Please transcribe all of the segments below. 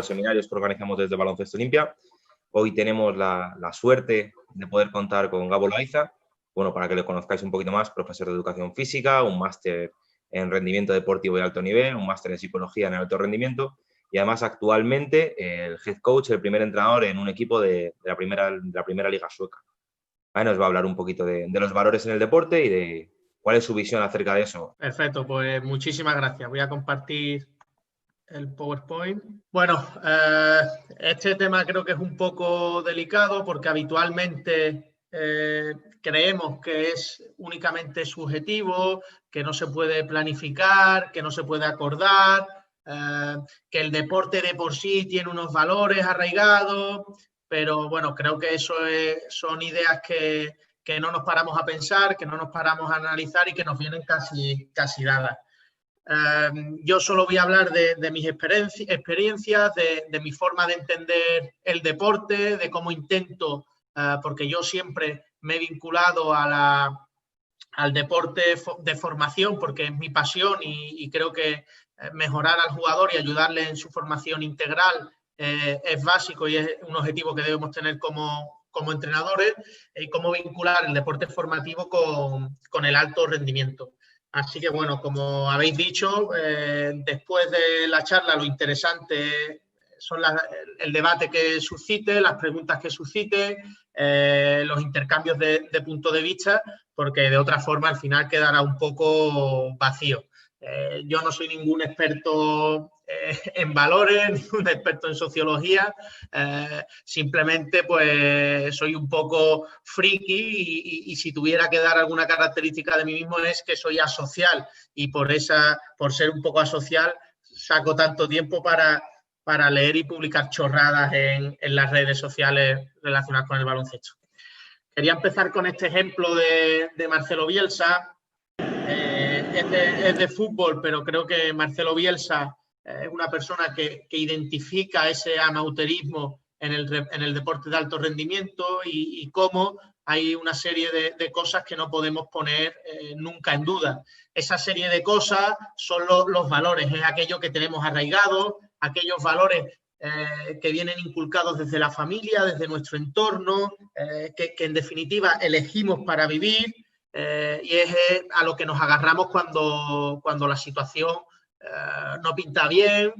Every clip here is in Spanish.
los seminarios que organizamos desde Baloncesto Olimpia. Hoy tenemos la suerte de poder contar con Gabo Loaiza, bueno, para que le conozcáis un poquito más, profesor de educación física, un máster en rendimiento deportivo de alto nivel, un máster en psicología en alto rendimiento y además actualmente el head coach, el primer entrenador en un equipo de la primera liga sueca. Ahí nos va a hablar un poquito de los valores en el deporte y de cuál es su visión acerca de eso. Perfecto, pues muchísimas gracias. Voy a compartir el PowerPoint. Bueno, este tema creo que es un poco delicado porque habitualmente creemos que es únicamente subjetivo, que no se puede planificar, que no se puede acordar, que el deporte de por sí tiene unos valores arraigados, pero bueno, creo que eso son ideas que no nos paramos a pensar, que no nos paramos a analizar y que nos vienen casi dadas. Yo solo voy a hablar de mis experiencias, de mi forma de entender el deporte, de cómo intento, porque yo siempre me he vinculado al deporte de formación porque es mi pasión y creo que mejorar al jugador y ayudarle en su formación integral es básico y es un objetivo que debemos tener como entrenadores, y cómo vincular el deporte formativo con el alto rendimiento. Así que, bueno, como habéis dicho, después de la charla lo interesante son el debate que suscite, las preguntas que suscite, los intercambios de punto de vista, porque de otra forma al final quedará un poco vacío. Yo no soy ningún experto en valores, ningún experto en sociología, simplemente pues soy un poco friki y si tuviera que dar alguna característica de mí mismo es que soy asocial y por ser un poco asocial saco tanto tiempo para leer y publicar chorradas en las redes sociales relacionadas con el baloncesto. Quería empezar con este ejemplo de Marcelo Bielsa. Es de fútbol, pero creo que Marcelo Bielsa es una persona que identifica ese amateurismo en el deporte de alto rendimiento y cómo hay una serie de cosas que no podemos poner nunca en duda. Esa serie de cosas son los valores, es aquello que tenemos arraigado, aquellos valores que vienen inculcados desde la familia, desde nuestro entorno, que en definitiva elegimos para vivir. Y es a lo que nos agarramos cuando la situación no pinta bien,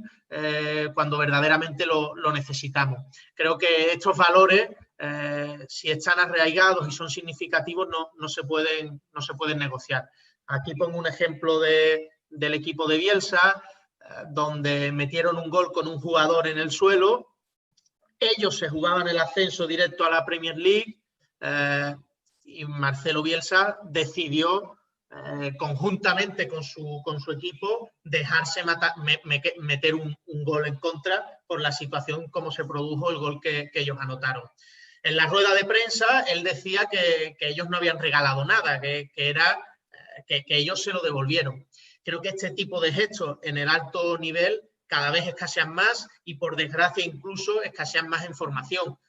cuando verdaderamente lo necesitamos. Creo que estos valores, si están arraigados y son significativos, no se pueden negociar. Aquí pongo un ejemplo del equipo de Bielsa, donde metieron un gol con un jugador en el suelo. Ellos se jugaban el ascenso directo a la Premier League, y Marcelo Bielsa decidió conjuntamente con su equipo dejarse meter un gol en contra por la situación como se produjo el gol que ellos anotaron. En la rueda de prensa él decía que ellos no habían regalado nada, que ellos se lo devolvieron. Creo que este tipo de gestos en el alto nivel cada vez escasean más y por desgracia incluso escasean más en formación.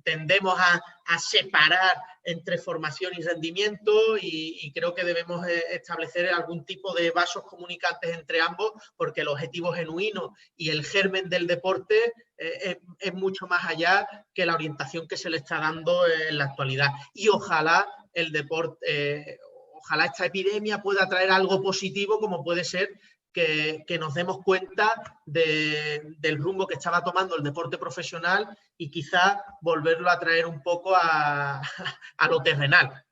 Tendemos a separar entre formación y rendimiento y creo que debemos establecer algún tipo de vasos comunicantes entre ambos porque el objetivo genuino y el germen del deporte es mucho más allá que la orientación que se le está dando en la actualidad. Y ojalá el deporte, ojalá esta epidemia pueda traer algo positivo como puede ser que nos demos cuenta del rumbo que estaba tomando el deporte profesional y quizá volverlo a traer un poco a lo terrenal.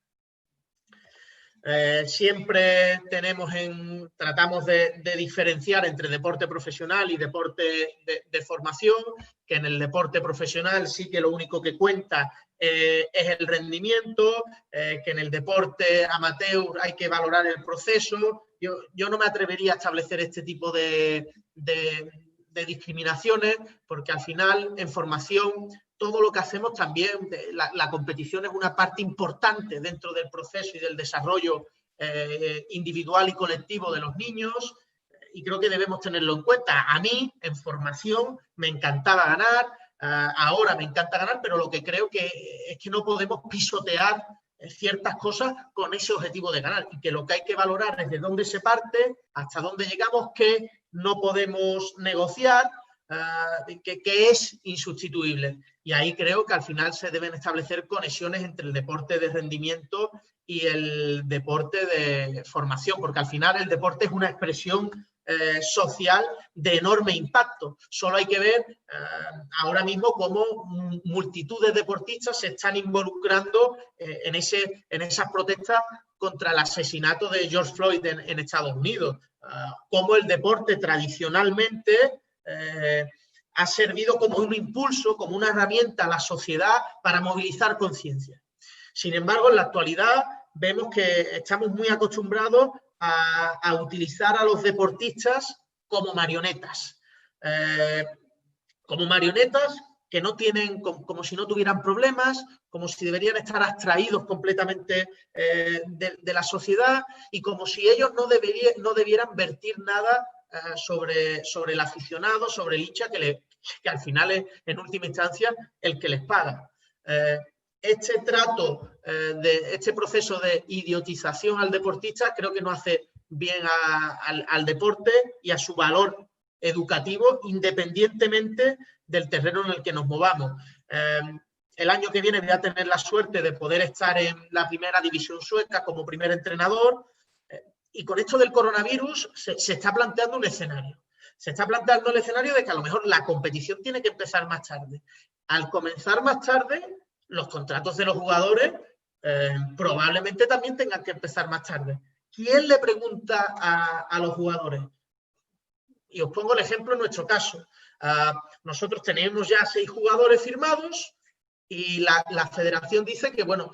Siempre tratamos de diferenciar entre deporte profesional y deporte de formación, que en el deporte profesional sí que lo único que cuenta es el rendimiento, que en el deporte amateur hay que valorar el proceso. Yo no me atrevería a establecer este tipo de discriminaciones porque al final en formación todo lo que hacemos también, la competición es una parte importante dentro del proceso y del desarrollo individual y colectivo de los niños y creo que debemos tenerlo en cuenta. A mí, en formación, me encantaba ganar, ahora me encanta ganar, pero lo que creo que es que no podemos pisotear ciertas cosas con ese objetivo de ganar y que lo que hay que valorar es de dónde se parte, hasta dónde llegamos, qué no podemos negociar que es insustituible. Y ahí creo que al final se deben establecer conexiones entre el deporte de rendimiento y el deporte de formación, porque al final el deporte es una expresión social de enorme impacto. Solo hay que ver ahora mismo cómo multitud de deportistas se están involucrando en esas protestas contra el asesinato de George Floyd en Estados Unidos. Cómo el deporte tradicionalmente ha servido como un impulso, como una herramienta a la sociedad para movilizar conciencia. Sin embargo, en la actualidad vemos que estamos muy acostumbrados a utilizar a los deportistas como marionetas. Como marionetas que no tienen, como si no tuvieran problemas, como si deberían estar abstraídos completamente de la sociedad y como si ellos no debieran vertir nada sobre el aficionado, sobre el hincha, que al final es, en última instancia, el que les paga. Este trato, este proceso de idiotización al deportista creo que no hace bien al deporte y a su valor educativo, independientemente del terreno en el que nos movamos. El año que viene voy a tener la suerte de poder estar en la primera división sueca como primer entrenador y con esto del coronavirus se está planteando un escenario. Se está planteando el escenario de que a lo mejor la competición tiene que empezar más tarde. Al comenzar más tarde, los contratos de los jugadores probablemente también tengan que empezar más tarde. ¿Quién le pregunta a los jugadores? Y os pongo el ejemplo en nuestro caso. Nosotros tenemos ya 6 jugadores firmados y la federación dice que, bueno,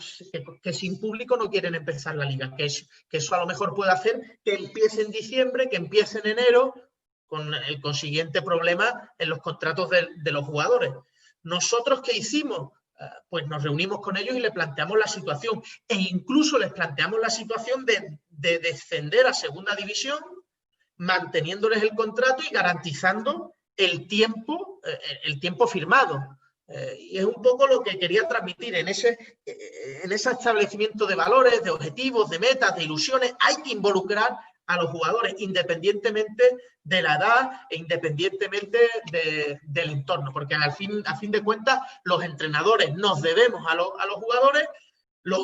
que sin público no quieren empezar la liga, que eso a lo mejor puede hacer que empiece en diciembre, que empiece en enero, con el consiguiente problema en los contratos de los jugadores. ¿Nosotros qué hicimos? Pues nos reunimos con ellos y les planteamos la situación e incluso les planteamos la situación de descender a segunda división manteniéndoles el contrato y garantizando el tiempo firmado. Y es un poco lo que quería transmitir en ese establecimiento de valores, de objetivos, de metas, de ilusiones. Hay que involucrar a los jugadores independientemente de la edad e independientemente del entorno, porque a fin de cuentas los entrenadores nos debemos a los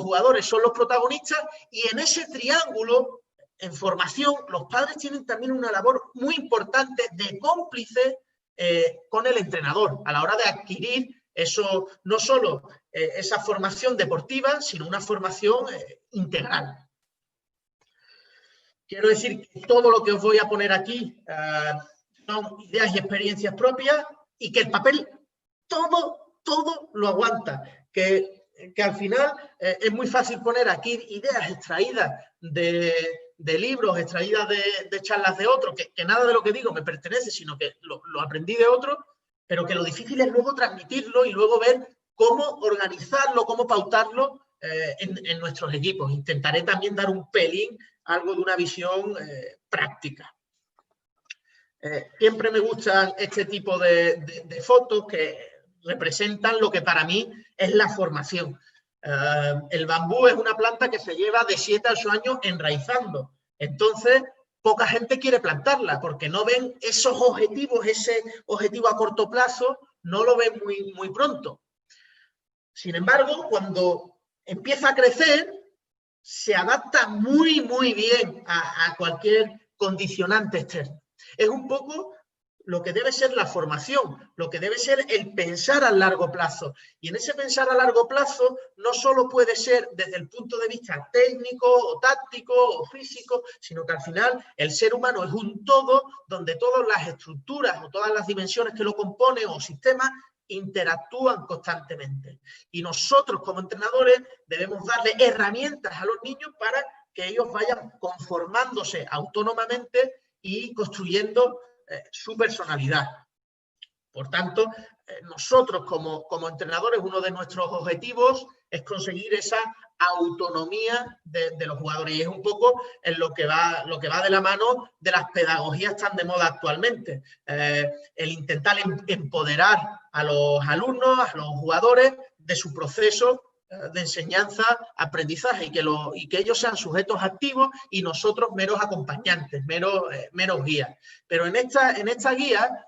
jugadores son los protagonistas y en ese triángulo en formación los padres tienen también una labor muy importante de cómplice con el entrenador a la hora de adquirir eso, no solo esa formación deportiva, sino una formación integral. Quiero decir que todo lo que os voy a poner aquí son ideas y experiencias propias y que el papel todo lo aguanta. Que al final es muy fácil poner aquí ideas extraídas de libros, extraídas de charlas de otros, que nada de lo que digo me pertenece, sino que lo aprendí de otros, pero que lo difícil es luego transmitirlo y luego ver cómo organizarlo, cómo pautarlo en nuestros equipos. Intentaré también dar un pelín algo de una visión práctica. Siempre me gustan este tipo de fotos que representan lo que para mí es la formación. El bambú es una planta que se lleva de 7 a 8 años enraizando. Entonces, poca gente quiere plantarla porque no ven esos objetivos, ese objetivo a corto plazo, no lo ven muy pronto. Sin embargo, cuando empieza a crecer, se adapta muy bien a cualquier condicionante externo. Es un poco lo que debe ser la formación, lo que debe ser el pensar a largo plazo. Y en ese pensar a largo plazo no solo puede ser desde el punto de vista técnico o táctico o físico, sino que al final el ser humano es un todo donde todas las estructuras o todas las dimensiones que lo componen o sistemas interactúan constantemente. Y nosotros como entrenadores debemos darle herramientas a los niños para que ellos vayan conformándose autónomamente y construyendo su personalidad. Por tanto, nosotros como entrenadores, uno de nuestros objetivos es conseguir esa autonomía de los jugadores y es un poco en lo que va de la mano de las pedagogías tan de moda actualmente. El intentar empoderar a los alumnos, a los jugadores de su proceso de enseñanza, aprendizaje y que ellos sean sujetos activos y nosotros meros acompañantes, meros guías. Pero en esta guía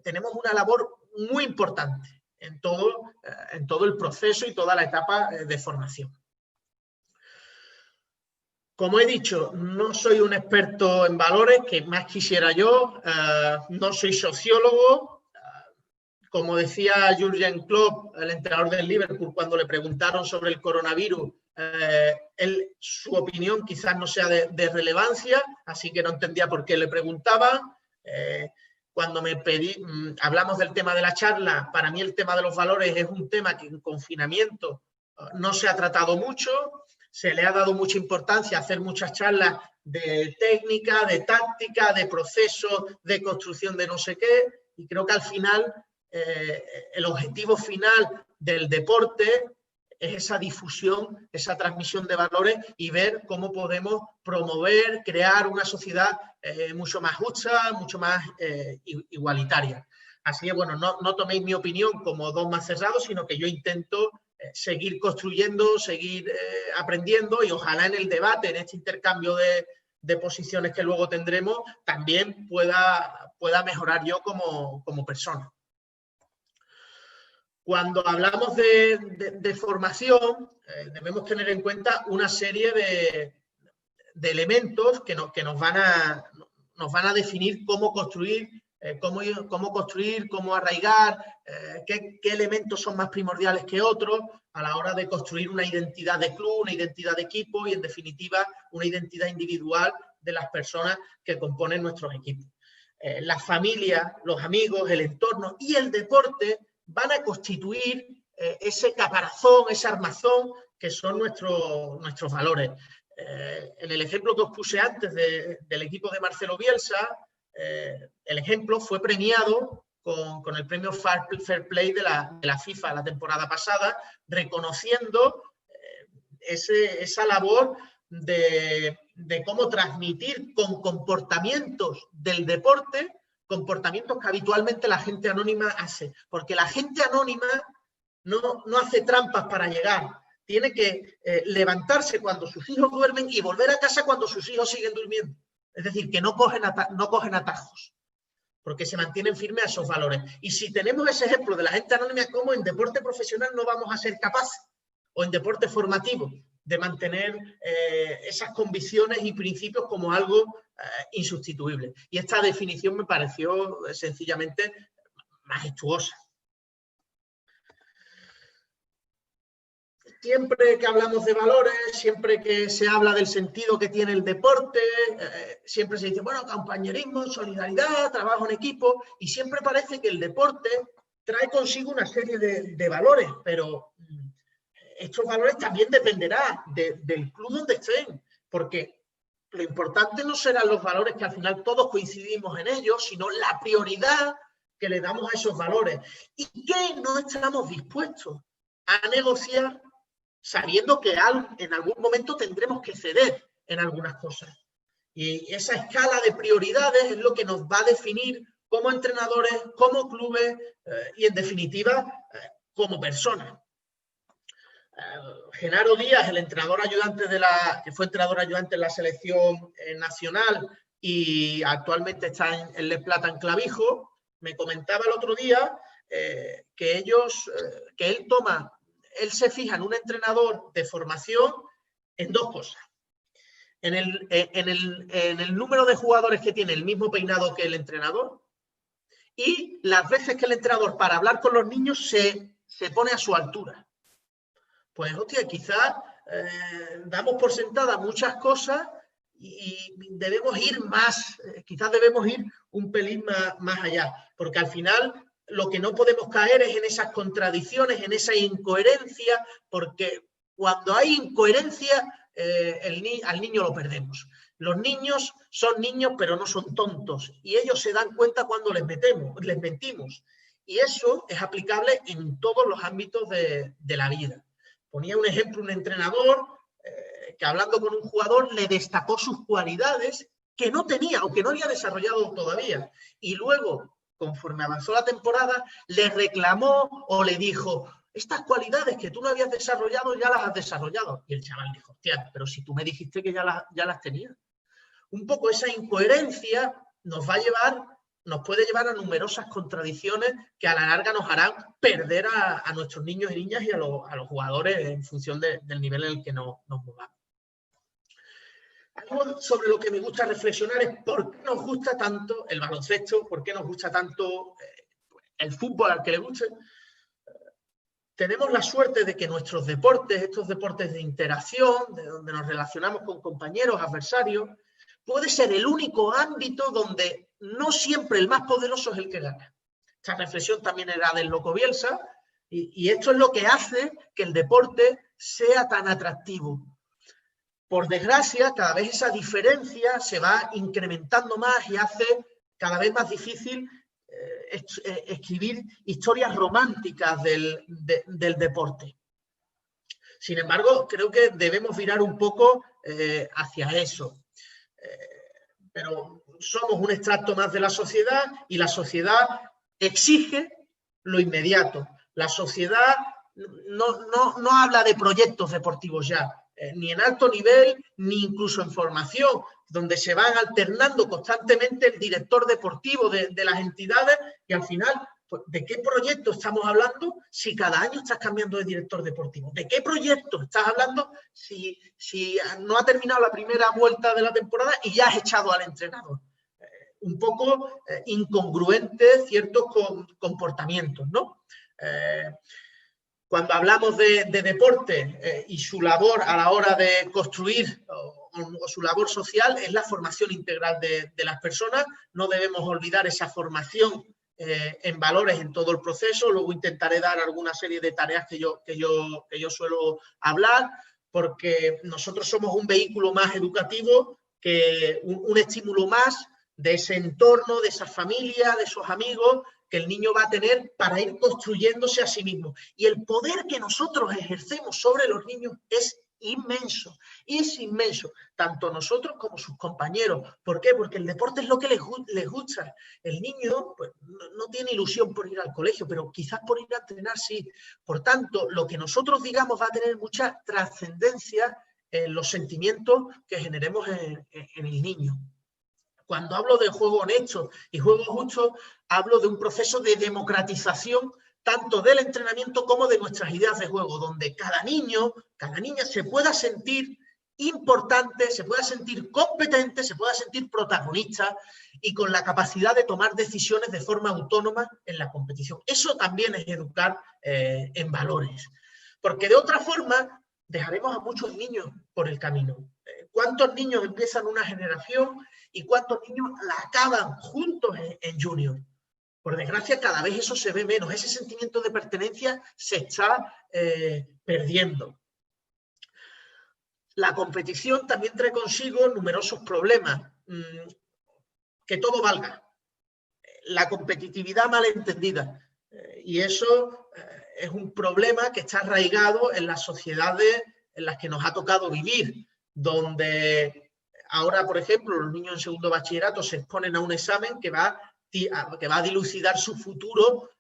tenemos una labor muy importante en todo el proceso y toda la etapa de formación. Como he dicho, no soy un experto en valores, que más quisiera yo, no soy sociólogo. Como decía Jürgen Klopp, el entrenador del Liverpool, cuando le preguntaron sobre el coronavirus, su opinión quizás no sea de relevancia, así que no entendía por qué le preguntaban. Cuando hablamos del tema de la charla, para mí el tema de los valores es un tema que en confinamiento no se ha tratado mucho. Se le ha dado mucha importancia a hacer muchas charlas de técnica, de táctica, de proceso, de construcción de no sé qué, y creo que al final el objetivo final del deporte es esa difusión, esa transmisión de valores y ver cómo podemos promover, crear una sociedad mucho más justa, mucho más igualitaria. Así que, bueno, no toméis mi opinión como dogma cerrado, sino que yo intento seguir construyendo, seguir aprendiendo y ojalá en el debate, en este intercambio de posiciones que luego tendremos, también pueda mejorar yo como persona. Cuando hablamos de formación, debemos tener en cuenta una serie de elementos que nos van a definir cómo construir, cómo arraigar, qué elementos son más primordiales que otros a la hora de construir una identidad de club, una identidad de equipo y, en definitiva, una identidad individual de las personas que componen nuestros equipos. La familia, los amigos, el entorno y el deporte van a constituir ese caparazón, ese armazón que son nuestros valores. En el ejemplo que os puse antes del equipo de Marcelo Bielsa, el ejemplo fue premiado con el premio Fair Play de la FIFA la temporada pasada, reconociendo esa labor de cómo transmitir con comportamientos del deporte, comportamientos que habitualmente la gente anónima hace, porque la gente anónima no hace trampas para llegar, tiene que levantarse cuando sus hijos duermen y volver a casa cuando sus hijos siguen durmiendo. Es decir, que no cogen atajos, porque se mantienen firmes a esos valores. Y si tenemos ese ejemplo de la gente anónima, como en deporte profesional no vamos a ser capaces, o en deporte formativo, de mantener esas convicciones y principios como algo insustituible. Y esta definición me pareció sencillamente majestuosa. Siempre que hablamos de valores, siempre que se habla del sentido que tiene el deporte, siempre se dice, bueno, compañerismo, solidaridad, trabajo en equipo, y siempre parece que el deporte trae consigo una serie de valores, pero estos valores también dependerán del club donde estén, porque lo importante no serán los valores que al final todos coincidimos en ellos, sino la prioridad que le damos a esos valores y que no estamos dispuestos a negociar sabiendo que en algún momento tendremos que ceder en algunas cosas. Y esa escala de prioridades es lo que nos va a definir como entrenadores, como clubes y, en definitiva, como personas. Genaro Díaz, el entrenador ayudante que fue entrenador ayudante en la selección nacional y actualmente está en Les Plata, en Clavijo, me comentaba el otro día que él se fija en un entrenador de formación en dos cosas. En el número de jugadores que tiene el mismo peinado que el entrenador y las veces que el entrenador, para hablar con los niños, se pone a su altura. Pues, hostia, quizás damos por sentada muchas cosas y debemos ir más, quizás debemos ir un pelín más allá, porque al final lo que no podemos caer es en esas contradicciones, en esa incoherencia, porque cuando hay incoherencia, al niño lo perdemos. Los niños son niños, pero no son tontos, y ellos se dan cuenta cuando les mentimos. Y eso es aplicable en todos los ámbitos de la vida. Ponía un ejemplo un entrenador que, hablando con un jugador, le destacó sus cualidades que no tenía o que no había desarrollado todavía. Y luego, conforme avanzó la temporada, le reclamó o le dijo, estas cualidades que tú no habías desarrollado, ya las has desarrollado. Y el chaval dijo, hostia, pero si tú me dijiste que ya las tenías. Un poco esa incoherencia nos va a llevar nos puede llevar a numerosas contradicciones que a la larga nos harán perder a nuestros niños y niñas y a los jugadores en función del nivel en el que nos movamos. Algo sobre lo que me gusta reflexionar es por qué nos gusta tanto el baloncesto, por qué nos gusta tanto el fútbol al que le guste. Tenemos la suerte de que nuestros deportes, estos deportes de interacción, de donde nos relacionamos con compañeros, adversarios, puede ser el único ámbito donde no siempre el más poderoso es el que gana. Esta reflexión también era del loco Bielsa, y esto es lo que hace que el deporte sea tan atractivo. Por desgracia, cada vez esa diferencia se va incrementando más y hace cada vez más difícil escribir historias románticas del deporte. Sin embargo, creo que debemos virar un poco hacia eso. Pero somos un extracto más de la sociedad y la sociedad exige lo inmediato. La sociedad no habla de proyectos deportivos ya, ni en alto nivel, ni incluso en formación, donde se van alternando constantemente el director deportivo de las entidades y al final, pues, ¿de qué proyecto estamos hablando si cada año estás cambiando de director deportivo? ¿De qué proyecto estás hablando si no ha terminado la primera vuelta de la temporada y ya has echado al entrenador? Un poco incongruentes ciertos comportamientos, ¿no? Cuando hablamos de deporte y su labor a la hora de construir o su labor social es la formación integral de las personas. No debemos olvidar esa formación en valores en todo el proceso. Luego intentaré dar alguna serie de tareas que yo suelo hablar, porque nosotros somos un vehículo más educativo, que un estímulo más de ese entorno, de esa familia, de esos amigos que el niño va a tener para ir construyéndose a sí mismo. Y el poder que nosotros ejercemos sobre los niños es inmenso, tanto nosotros como sus compañeros. ¿Por qué? Porque el deporte es lo que les gusta. El niño pues, no tiene ilusión por ir al colegio, pero quizás por ir a entrenar sí. Por tanto, lo que nosotros digamos va a tener mucha trascendencia en los sentimientos que generemos en el niño. Cuando hablo de juego honesto y juego justo, hablo de un proceso de democratización tanto del entrenamiento como de nuestras ideas de juego, donde cada niño, cada niña se pueda sentir importante, se pueda sentir competente, se pueda sentir protagonista y con la capacidad de tomar decisiones de forma autónoma en la competición. Eso también es educar en valores, porque de otra forma dejaremos a muchos niños por el camino. ¿Cuántos niños empiezan una generación y cuántos niños la acaban juntos en junior? Por desgracia, cada vez eso se ve menos. Ese sentimiento de pertenencia se está perdiendo. La competición también trae consigo numerosos problemas. Que todo valga. La competitividad malentendida. Y eso es un problema que está arraigado en las sociedades en las que nos ha tocado vivir, donde ahora, por ejemplo, los niños en segundo bachillerato se exponen a un examen que va a dilucidar su futuro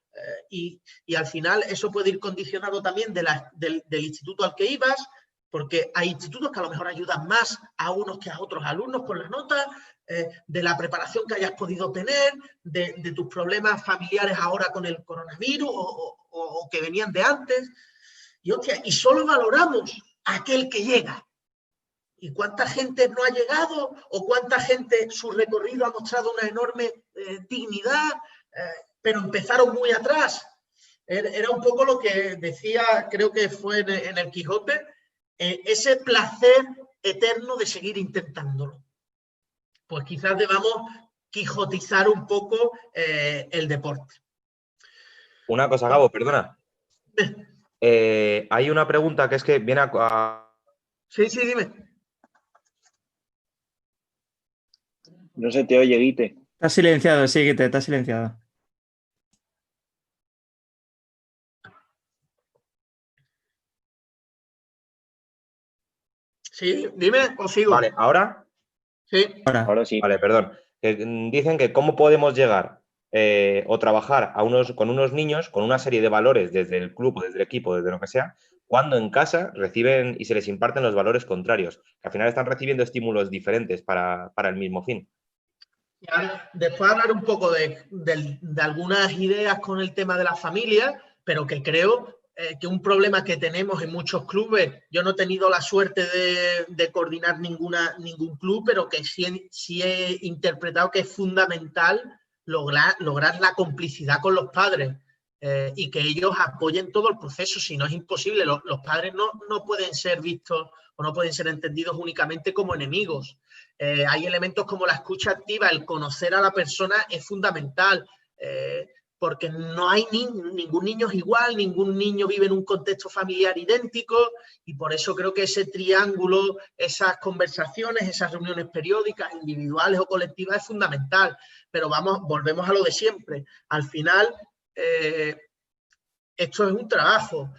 y al final eso puede ir condicionado también del instituto al que ibas, porque hay institutos que a lo mejor ayudan más a unos que a otros alumnos con las notas, de la preparación que hayas podido tener, de tus problemas familiares ahora con el coronavirus o que venían de antes. Y solo valoramos a aquel que llega. ¿Y cuánta gente no ha llegado? ¿O cuánta gente su recorrido ha mostrado una enorme dignidad? Pero empezaron muy atrás. Era un poco lo que decía, creo que fue en el Quijote, ese placer eterno de seguir intentándolo. Pues quizás debamos quijotizar un poco el deporte. Una cosa, Gabo, perdona. Hay una pregunta que es que viene a... Sí, dime. No se te oye, Guite. Estás silenciado, sí, Guite, estás silenciado. Sí, dime o sigo. Vale, ¿ahora? Sí. Ahora sí. Vale, perdón. Dicen que cómo podemos llegar o trabajar con unos niños con una serie de valores desde el club, desde el equipo, desde lo que sea, cuando en casa reciben y se les imparten los valores contrarios, que al final están recibiendo estímulos diferentes para el mismo fin. Y ahora, después hablar un poco de algunas ideas con el tema de la familia, pero que creo que un problema que tenemos en muchos clubes, yo no he tenido la suerte de coordinar ningún club, pero que sí he interpretado que es fundamental lograr la complicidad con los padres y que ellos apoyen todo el proceso, si no es imposible. Los padres no pueden ser vistos o no pueden ser entendidos únicamente como enemigos. Hay elementos como la escucha activa, el conocer a la persona es fundamental, porque no hay ningún niño es igual, ningún niño vive en un contexto familiar idéntico, y por eso creo que ese triángulo, esas conversaciones, esas reuniones periódicas, individuales o colectivas, es fundamental. Pero volvemos a lo de siempre. Al final, esto es un trabajo.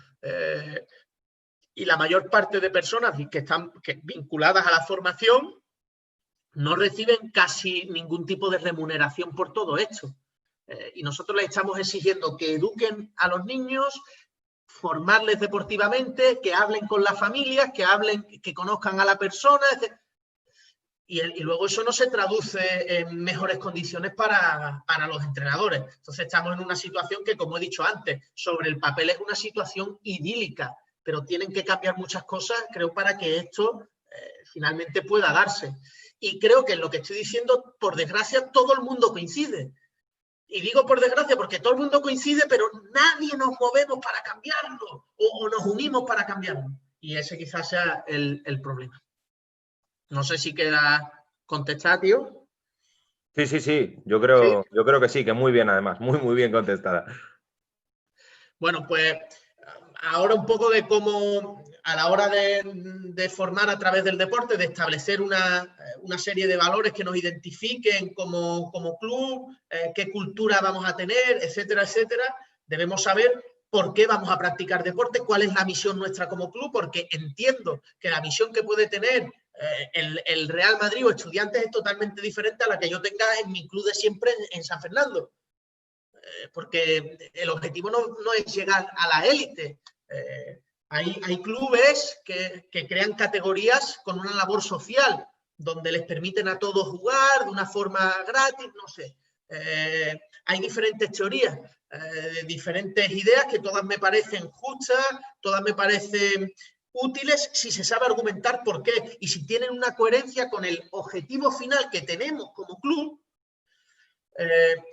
Y la mayor parte de personas que están vinculadas a la formación no reciben casi ningún tipo de remuneración por todo esto. Y nosotros les estamos exigiendo que eduquen a los niños, formarles deportivamente, que hablen con las familias, que conozcan a la persona. Y luego eso no se traduce en mejores condiciones para los entrenadores. Entonces estamos en una situación que, como he dicho antes, sobre el papel es una situación idílica, pero tienen que cambiar muchas cosas, creo, para que esto finalmente pueda darse. Y creo que en lo que estoy diciendo, por desgracia, todo el mundo coincide. Y digo por desgracia porque todo el mundo coincide, pero nadie nos movemos para cambiarlo o nos unimos para cambiarlo. Y ese quizás sea el problema. No sé si queda contestada, tío. Sí. Yo creo que sí, que muy bien además, muy bien contestada. Bueno, pues ahora un poco de cómo a la hora de formar a través del deporte, de establecer una serie de valores que nos identifiquen como club, qué cultura vamos a tener, etcétera, etcétera, debemos saber por qué vamos a practicar deporte, cuál es la misión nuestra como club, porque entiendo que la misión que puede tener el Real Madrid o Estudiantes es totalmente diferente a la que yo tenga en mi club de siempre en San Fernando. Porque el objetivo no es llegar a la élite. Hay clubes que crean categorías con una labor social, donde les permiten a todos jugar de una forma gratis, no sé. Hay diferentes teorías, diferentes ideas que todas me parecen justas, todas me parecen útiles si se sabe argumentar por qué y si tienen una coherencia con el objetivo final que tenemos como club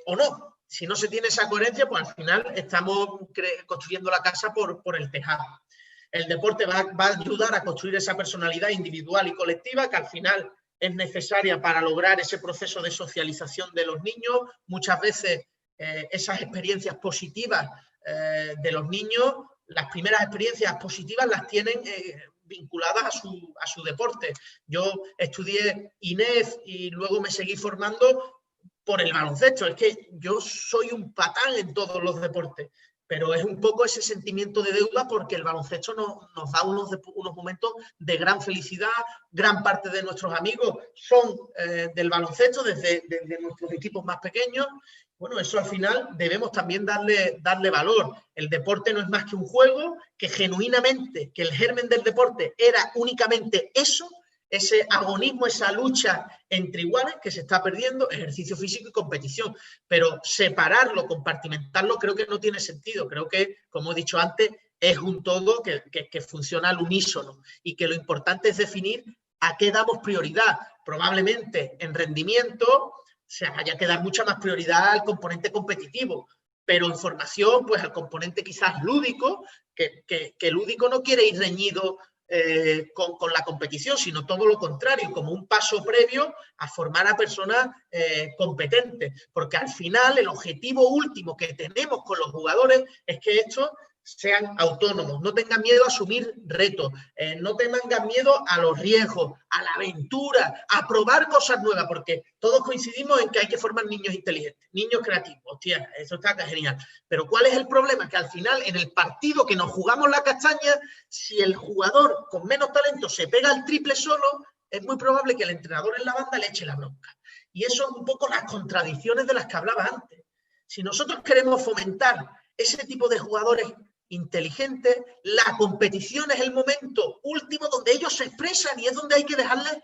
o no. Si no se tiene esa coherencia, pues al final estamos construyendo la casa por el tejado. El deporte va a ayudar a construir esa personalidad individual y colectiva que al final es necesaria para lograr ese proceso de socialización de los niños. Muchas veces esas experiencias positivas de los niños, las primeras experiencias positivas las tienen vinculadas a su deporte. Yo estudié INEF y luego me seguí formando por el baloncesto. Es que yo soy un patán en todos los deportes, pero es un poco ese sentimiento de deuda porque el baloncesto nos da unos momentos de gran felicidad. Gran parte de nuestros amigos son del baloncesto desde nuestros equipos más pequeños. Bueno, eso al final debemos también darle valor. El deporte no es más que un juego, que genuinamente, que el germen del deporte era únicamente eso, ese agonismo, esa lucha entre iguales que se está perdiendo, ejercicio físico y competición. Pero separarlo, compartimentarlo, creo que no tiene sentido. Creo que, como he dicho antes, es un todo que funciona al unísono y que lo importante es definir a qué damos prioridad. Probablemente en rendimiento se haya que dar mucha más prioridad al componente competitivo, pero en formación, pues al componente quizás lúdico, que lúdico no quiere ir reñido con la competición, sino todo lo contrario, como un paso previo a formar a personas competentes, porque al final el objetivo último que tenemos con los jugadores es que estos sean autónomos, no tengan miedo a asumir retos, no tengan miedo a los riesgos, a la aventura, a probar cosas nuevas, porque todos coincidimos en que hay que formar niños inteligentes, niños creativos. Hostia, eso está genial. Pero ¿cuál es el problema? Que al final, en el partido que nos jugamos la castaña, si el jugador con menos talento se pega el triple solo, es muy probable que el entrenador en la banda le eche la bronca. Y eso es un poco las contradicciones de las que hablaba antes. Si nosotros queremos fomentar ese tipo de jugadores inteligentes, la competición es el momento último donde ellos se expresan y es donde hay que dejarles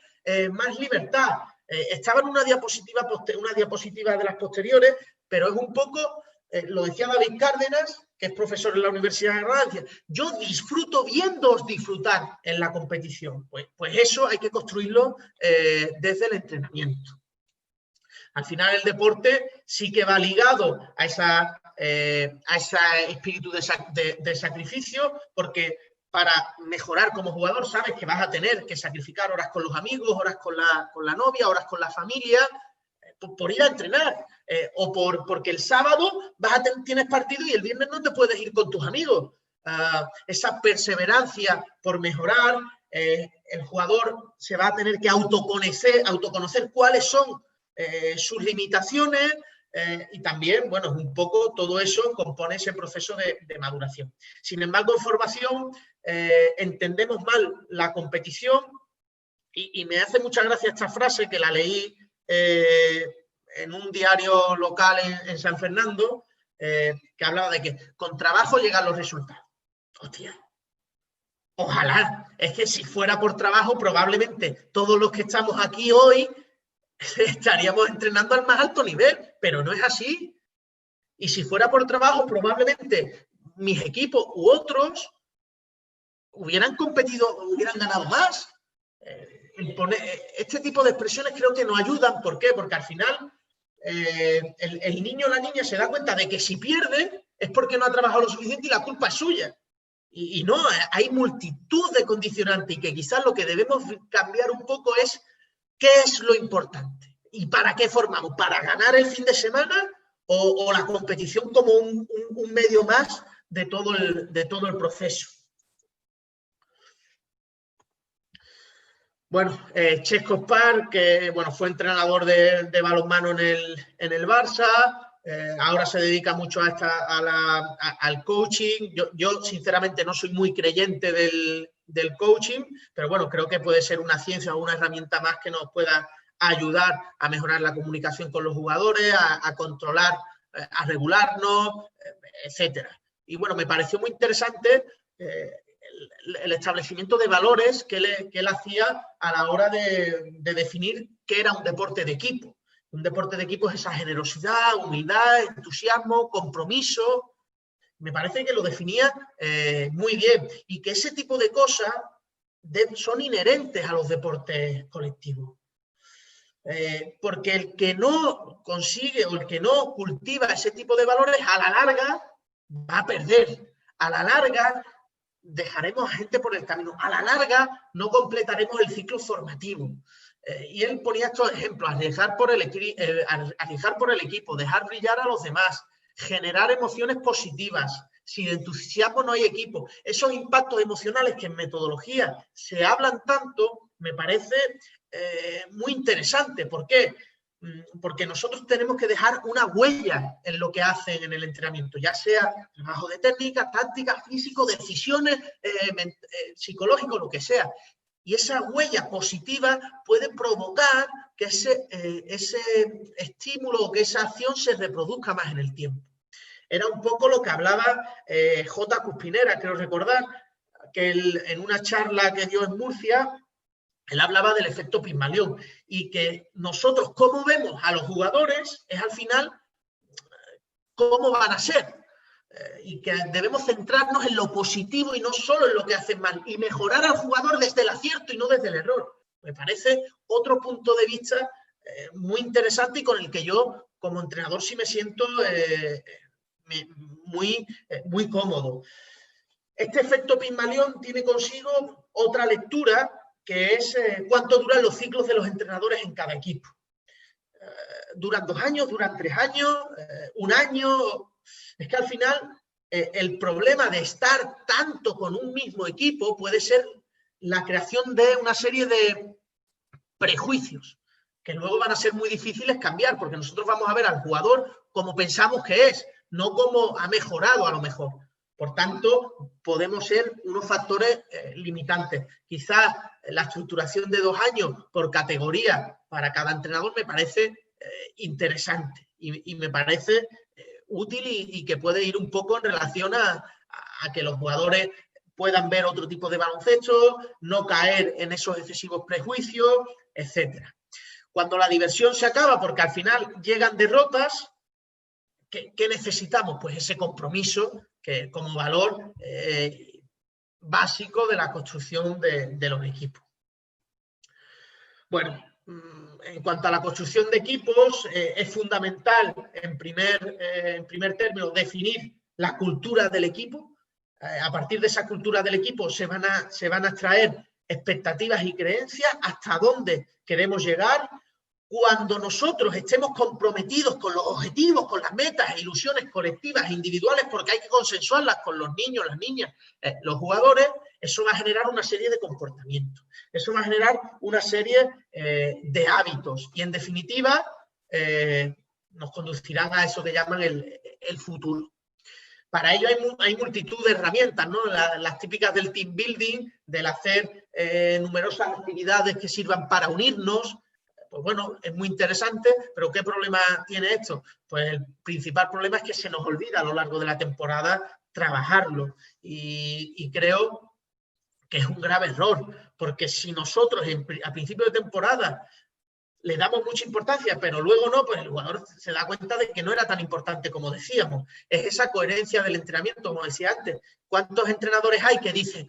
más libertad. Estaba en una diapositiva de las posteriores, pero es un poco, lo decía David Cárdenas, que es profesor en la Universidad de Granada, yo disfruto viéndoos disfrutar en la competición. Pues eso hay que construirlo desde el entrenamiento. Al final el deporte sí que va ligado a ese espíritu de sacrificio, porque para mejorar como jugador sabes que vas a tener que sacrificar horas con los amigos, horas con la novia, horas con la familia, por ir a entrenar, o porque el sábado tienes partido y el viernes no te puedes ir con tus amigos. Esa perseverancia por mejorar, el jugador se va a tener que autoconocer cuáles son sus limitaciones, y también, bueno, un poco todo eso compone ese proceso de maduración. Sin embargo, en formación entendemos mal la competición y me hace mucha gracia esta frase que la leí en un diario local en San Fernando, que hablaba de que con trabajo llegan los resultados. Hostia, ojalá. Es que si fuera por trabajo, probablemente todos los que estamos aquí hoy estaríamos entrenando al más alto nivel, pero no es así. Y si fuera por trabajo, probablemente mis equipos u otros hubieran competido, hubieran ganado más. Este tipo de expresiones creo que nos ayudan. ¿Por qué? Porque al final el niño o la niña se da cuenta de que si pierde es porque no ha trabajado lo suficiente y la culpa es suya. Y no, hay multitud de condicionantes, y que quizás lo que debemos cambiar un poco es ¿qué es lo importante? ¿Y para qué formamos? ¿Para ganar el fin de semana o la competición como un medio más de todo el proceso? Bueno, Chesco Spar, que bueno, fue entrenador de balonmano en el Barça, ahora se dedica mucho al coaching. Yo sinceramente no soy muy creyente del coaching, pero bueno, creo que puede ser una ciencia o una herramienta más que nos pueda ayudar a mejorar la comunicación con los jugadores, a controlar, a regularnos, etcétera. Y bueno, me pareció muy interesante el establecimiento de valores que él hacía a la hora de definir qué era un deporte de equipo. Un deporte de equipo es esa generosidad, humildad, entusiasmo, compromiso. Me parece que lo definía muy bien, y que ese tipo de cosas son inherentes a los deportes colectivos. Porque el que no consigue o el que no cultiva ese tipo de valores, a la larga va a perder. A la larga dejaremos a gente por el camino. A la larga no completaremos el ciclo formativo. Y él ponía estos ejemplos: arriesgar por el equipo, dejar brillar a los demás, generar emociones positivas. Sin entusiasmo no hay equipo. Esos impactos emocionales que en metodología se hablan tanto, me parece muy interesante. ¿Por qué? Porque nosotros tenemos que dejar una huella en lo que hacen en el entrenamiento, ya sea trabajo de técnica, táctica, físico, decisiones, psicológico, lo que sea. Y esa huella positiva puede provocar que ese estímulo o que esa acción se reproduzca más en el tiempo. Era un poco lo que hablaba J. Cuspinera, creo recordar, que en una charla que dio en Murcia, él hablaba del efecto Pigmalión, y que nosotros, cómo vemos a los jugadores, es al final cómo van a ser. Y que debemos centrarnos en lo positivo y no solo en lo que hacen mal, y mejorar al jugador desde el acierto y no desde el error. Me parece otro punto de vista muy interesante, y con el que yo, como entrenador, sí me siento muy cómodo. Este efecto Pigmalión tiene consigo otra lectura, que es cuánto duran los ciclos de los entrenadores en cada equipo. ¿Duran 2 años? ¿Duran 3 años? ¿1 año? Es que al final el problema de estar tanto con un mismo equipo puede ser la creación de una serie de prejuicios que luego van a ser muy difíciles cambiar, porque nosotros vamos a ver al jugador como pensamos que es, no como ha mejorado a lo mejor. Por tanto, podemos ser unos factores limitantes. Quizás la estructuración de 2 años por categoría para cada entrenador me parece interesante, y me parece útil, y que puede ir un poco en relación a que los jugadores puedan ver otro tipo de baloncesto, no caer en esos excesivos prejuicios, etc. cuando la diversión se acaba, porque al final llegan derrotas, ¿qué necesitamos? Pues ese compromiso que como valor básico de la construcción de los equipos. Bueno, en cuanto a la construcción de equipos, es fundamental, en primer término, definir la cultura del equipo. A partir de esa cultura del equipo se van a extraer expectativas y creencias, hasta dónde queremos llegar. Cuando nosotros estemos comprometidos con los objetivos, con las metas e ilusiones colectivas e individuales, porque hay que consensuarlas con los niños, las niñas, los jugadores, eso va a generar una serie de comportamientos. Eso va a generar una serie de hábitos y, en definitiva, nos conducirán a eso que llaman el futuro. Para ello hay multitud de herramientas, ¿no? Las típicas del team building, del hacer numerosas actividades que sirvan para unirnos. Pues bueno, es muy interesante, pero ¿qué problema tiene esto? Pues el principal problema es que se nos olvida a lo largo de la temporada trabajarlo. Y creo que es un grave error, porque si nosotros a principio de temporada le damos mucha importancia, pero luego no, pues el jugador se da cuenta de que no era tan importante como decíamos. Es esa coherencia del entrenamiento, como decía antes. ¿Cuántos entrenadores hay que dicen: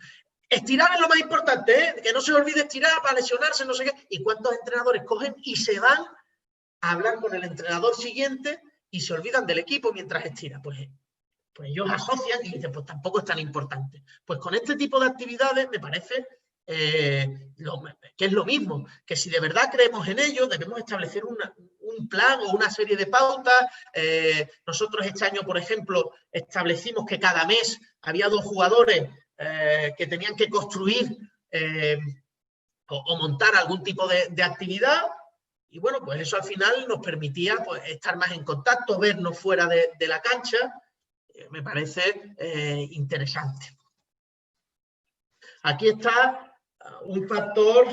estirar es lo más importante, que no se olvide estirar para lesionarse, no sé qué? ¿Y cuántos entrenadores cogen y se van a hablar con el entrenador siguiente y se olvidan del equipo mientras estira? Pues ellos asocian y dicen, pues tampoco es tan importante. Pues con este tipo de actividades me parece que es lo mismo, que si de verdad creemos en ello, debemos establecer un plan o una serie de pautas. Nosotros este año, por ejemplo, establecimos que cada mes había 2 jugadores que tenían que construir o montar algún tipo de actividad, y bueno, pues eso al final nos permitía pues estar más en contacto, vernos fuera de la cancha. Me parece interesante. Aquí está un factor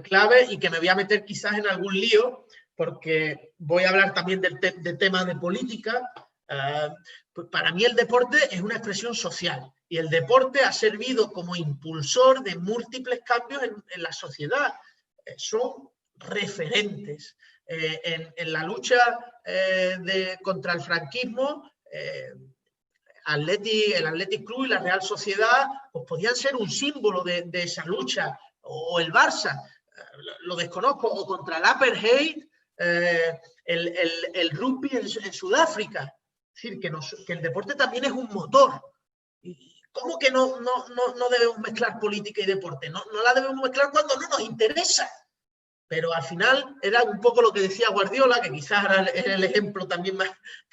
clave, y que me voy a meter quizás en algún lío, porque voy a hablar también de temas de política. Pues para mí el deporte es una expresión social, y el deporte ha servido como impulsor de múltiples cambios en la sociedad. Son referentes. En la lucha contra el franquismo, el Athletic Club y la Real Sociedad pues podían ser un símbolo de esa lucha, o el Barça, lo desconozco, o contra el apartheid, el rugby en Sudáfrica. Es decir, que el deporte también es un motor. ¿Cómo que no debemos mezclar política y deporte? No la debemos mezclar cuando no nos interesa. Pero al final era un poco lo que decía Guardiola, que quizás es el ejemplo también más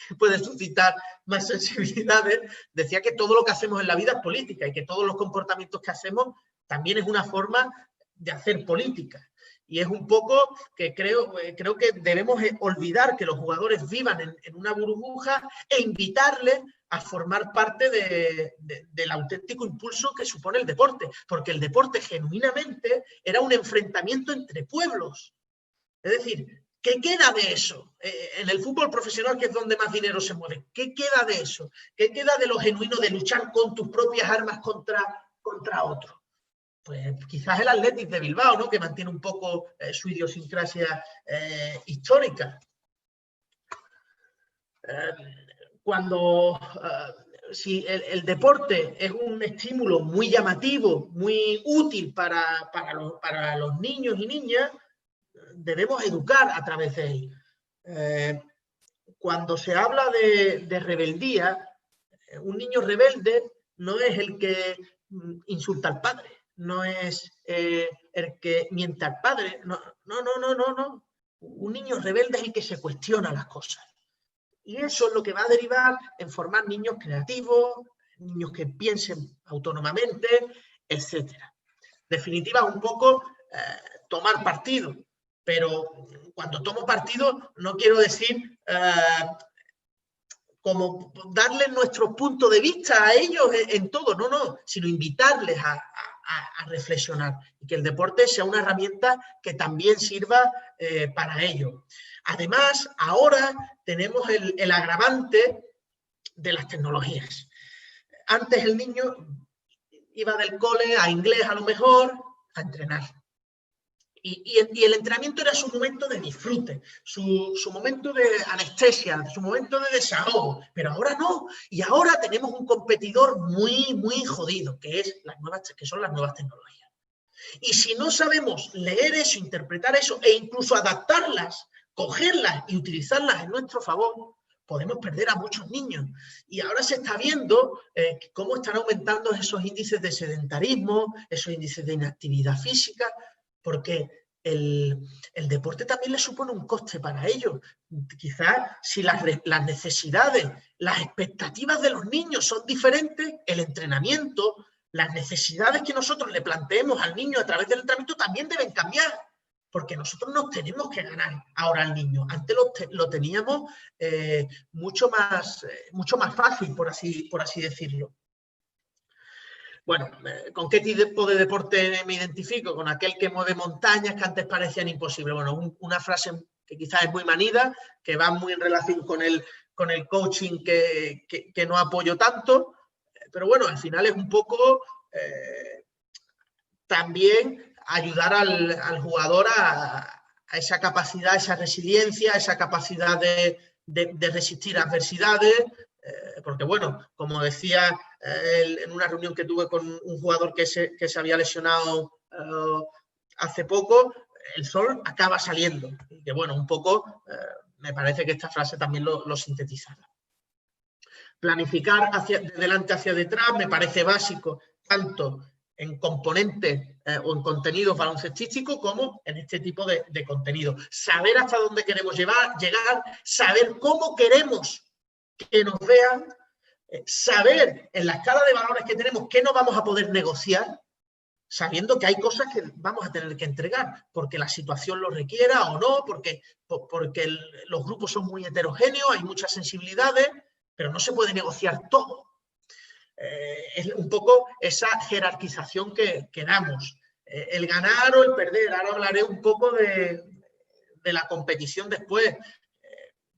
que puede suscitar más sensibilidades. Decía que todo lo que hacemos en la vida es política, y que todos los comportamientos que hacemos también es una forma de hacer política. Y es un poco que creo que debemos olvidar que los jugadores vivan en una burbuja e invitarles a formar parte del auténtico impulso que supone el deporte, porque el deporte genuinamente era un enfrentamiento entre pueblos. Es decir, ¿qué queda de eso? En el fútbol profesional, que es donde más dinero se mueve, ¿qué queda de eso? ¿Qué queda de lo genuino de luchar con tus propias armas contra otros? Pues quizás el Athletic de Bilbao, ¿no? Que mantiene un poco su idiosincrasia histórica. Si el deporte es un estímulo muy llamativo, muy útil para los niños y niñas, debemos educar a través de él. Cuando se habla de rebeldía, un niño rebelde no es el que insulta al padre, no es el que miente al padre, no. Un niño rebelde es el que se cuestiona las cosas. Y eso es lo que va a derivar en formar niños creativos, niños que piensen autónomamente, etc. En definitiva, un poco tomar partido. Pero cuando tomo partido no quiero decir como darles nuestro punto de vista a ellos en todo, sino invitarles a reflexionar, y que el deporte sea una herramienta que también sirva para ello. Además, ahora tenemos el agravante de las tecnologías. Antes el niño iba del cole a inglés, a lo mejor, a entrenar. Y el entrenamiento era su momento de disfrute, su momento de anestesia, su momento de desahogo. Pero ahora no. Y ahora tenemos un competidor muy, muy jodido, que son las nuevas tecnologías. Y si no sabemos leer eso, interpretar eso e incluso adaptarlas, cogerlas y utilizarlas en nuestro favor, podemos perder a muchos niños. Y ahora se está viendo cómo están aumentando esos índices de sedentarismo, esos índices de inactividad física, porque el deporte también le supone un coste para ellos. Quizás si las necesidades, las expectativas de los niños son diferentes, el entrenamiento, las necesidades que nosotros le planteemos al niño a través del entrenamiento también deben cambiar. Porque nosotros nos tenemos que ganar ahora al niño. Antes lo teníamos mucho más fácil, por así decirlo. Bueno, ¿con qué tipo de deporte me identifico? Con aquel que mueve montañas que antes parecían imposibles. Bueno, una frase que quizás es muy manida, que va muy en relación con el coaching que no apoyo tanto, pero bueno, al final es un poco también ayudar al jugador a esa capacidad, a esa resiliencia, a esa capacidad de resistir adversidades, porque bueno, como decía en una reunión que tuve con un jugador que se había lesionado hace poco, el sol acaba saliendo. Y que bueno, un poco me parece que esta frase también lo sintetiza. Planificar de delante hacia detrás me parece básico, tanto en componentes o en contenidos baloncestísticos como en este tipo de contenido. Saber hasta dónde queremos llegar, saber cómo queremos que nos vean, saber en la escala de valores que tenemos qué no vamos a poder negociar, sabiendo que hay cosas que vamos a tener que entregar, porque la situación lo requiera o no, porque los grupos son muy heterogéneos, hay muchas sensibilidades, pero no se puede negociar todo. Es un poco esa jerarquización que damos. El ganar o el perder. Ahora hablaré un poco de la competición después.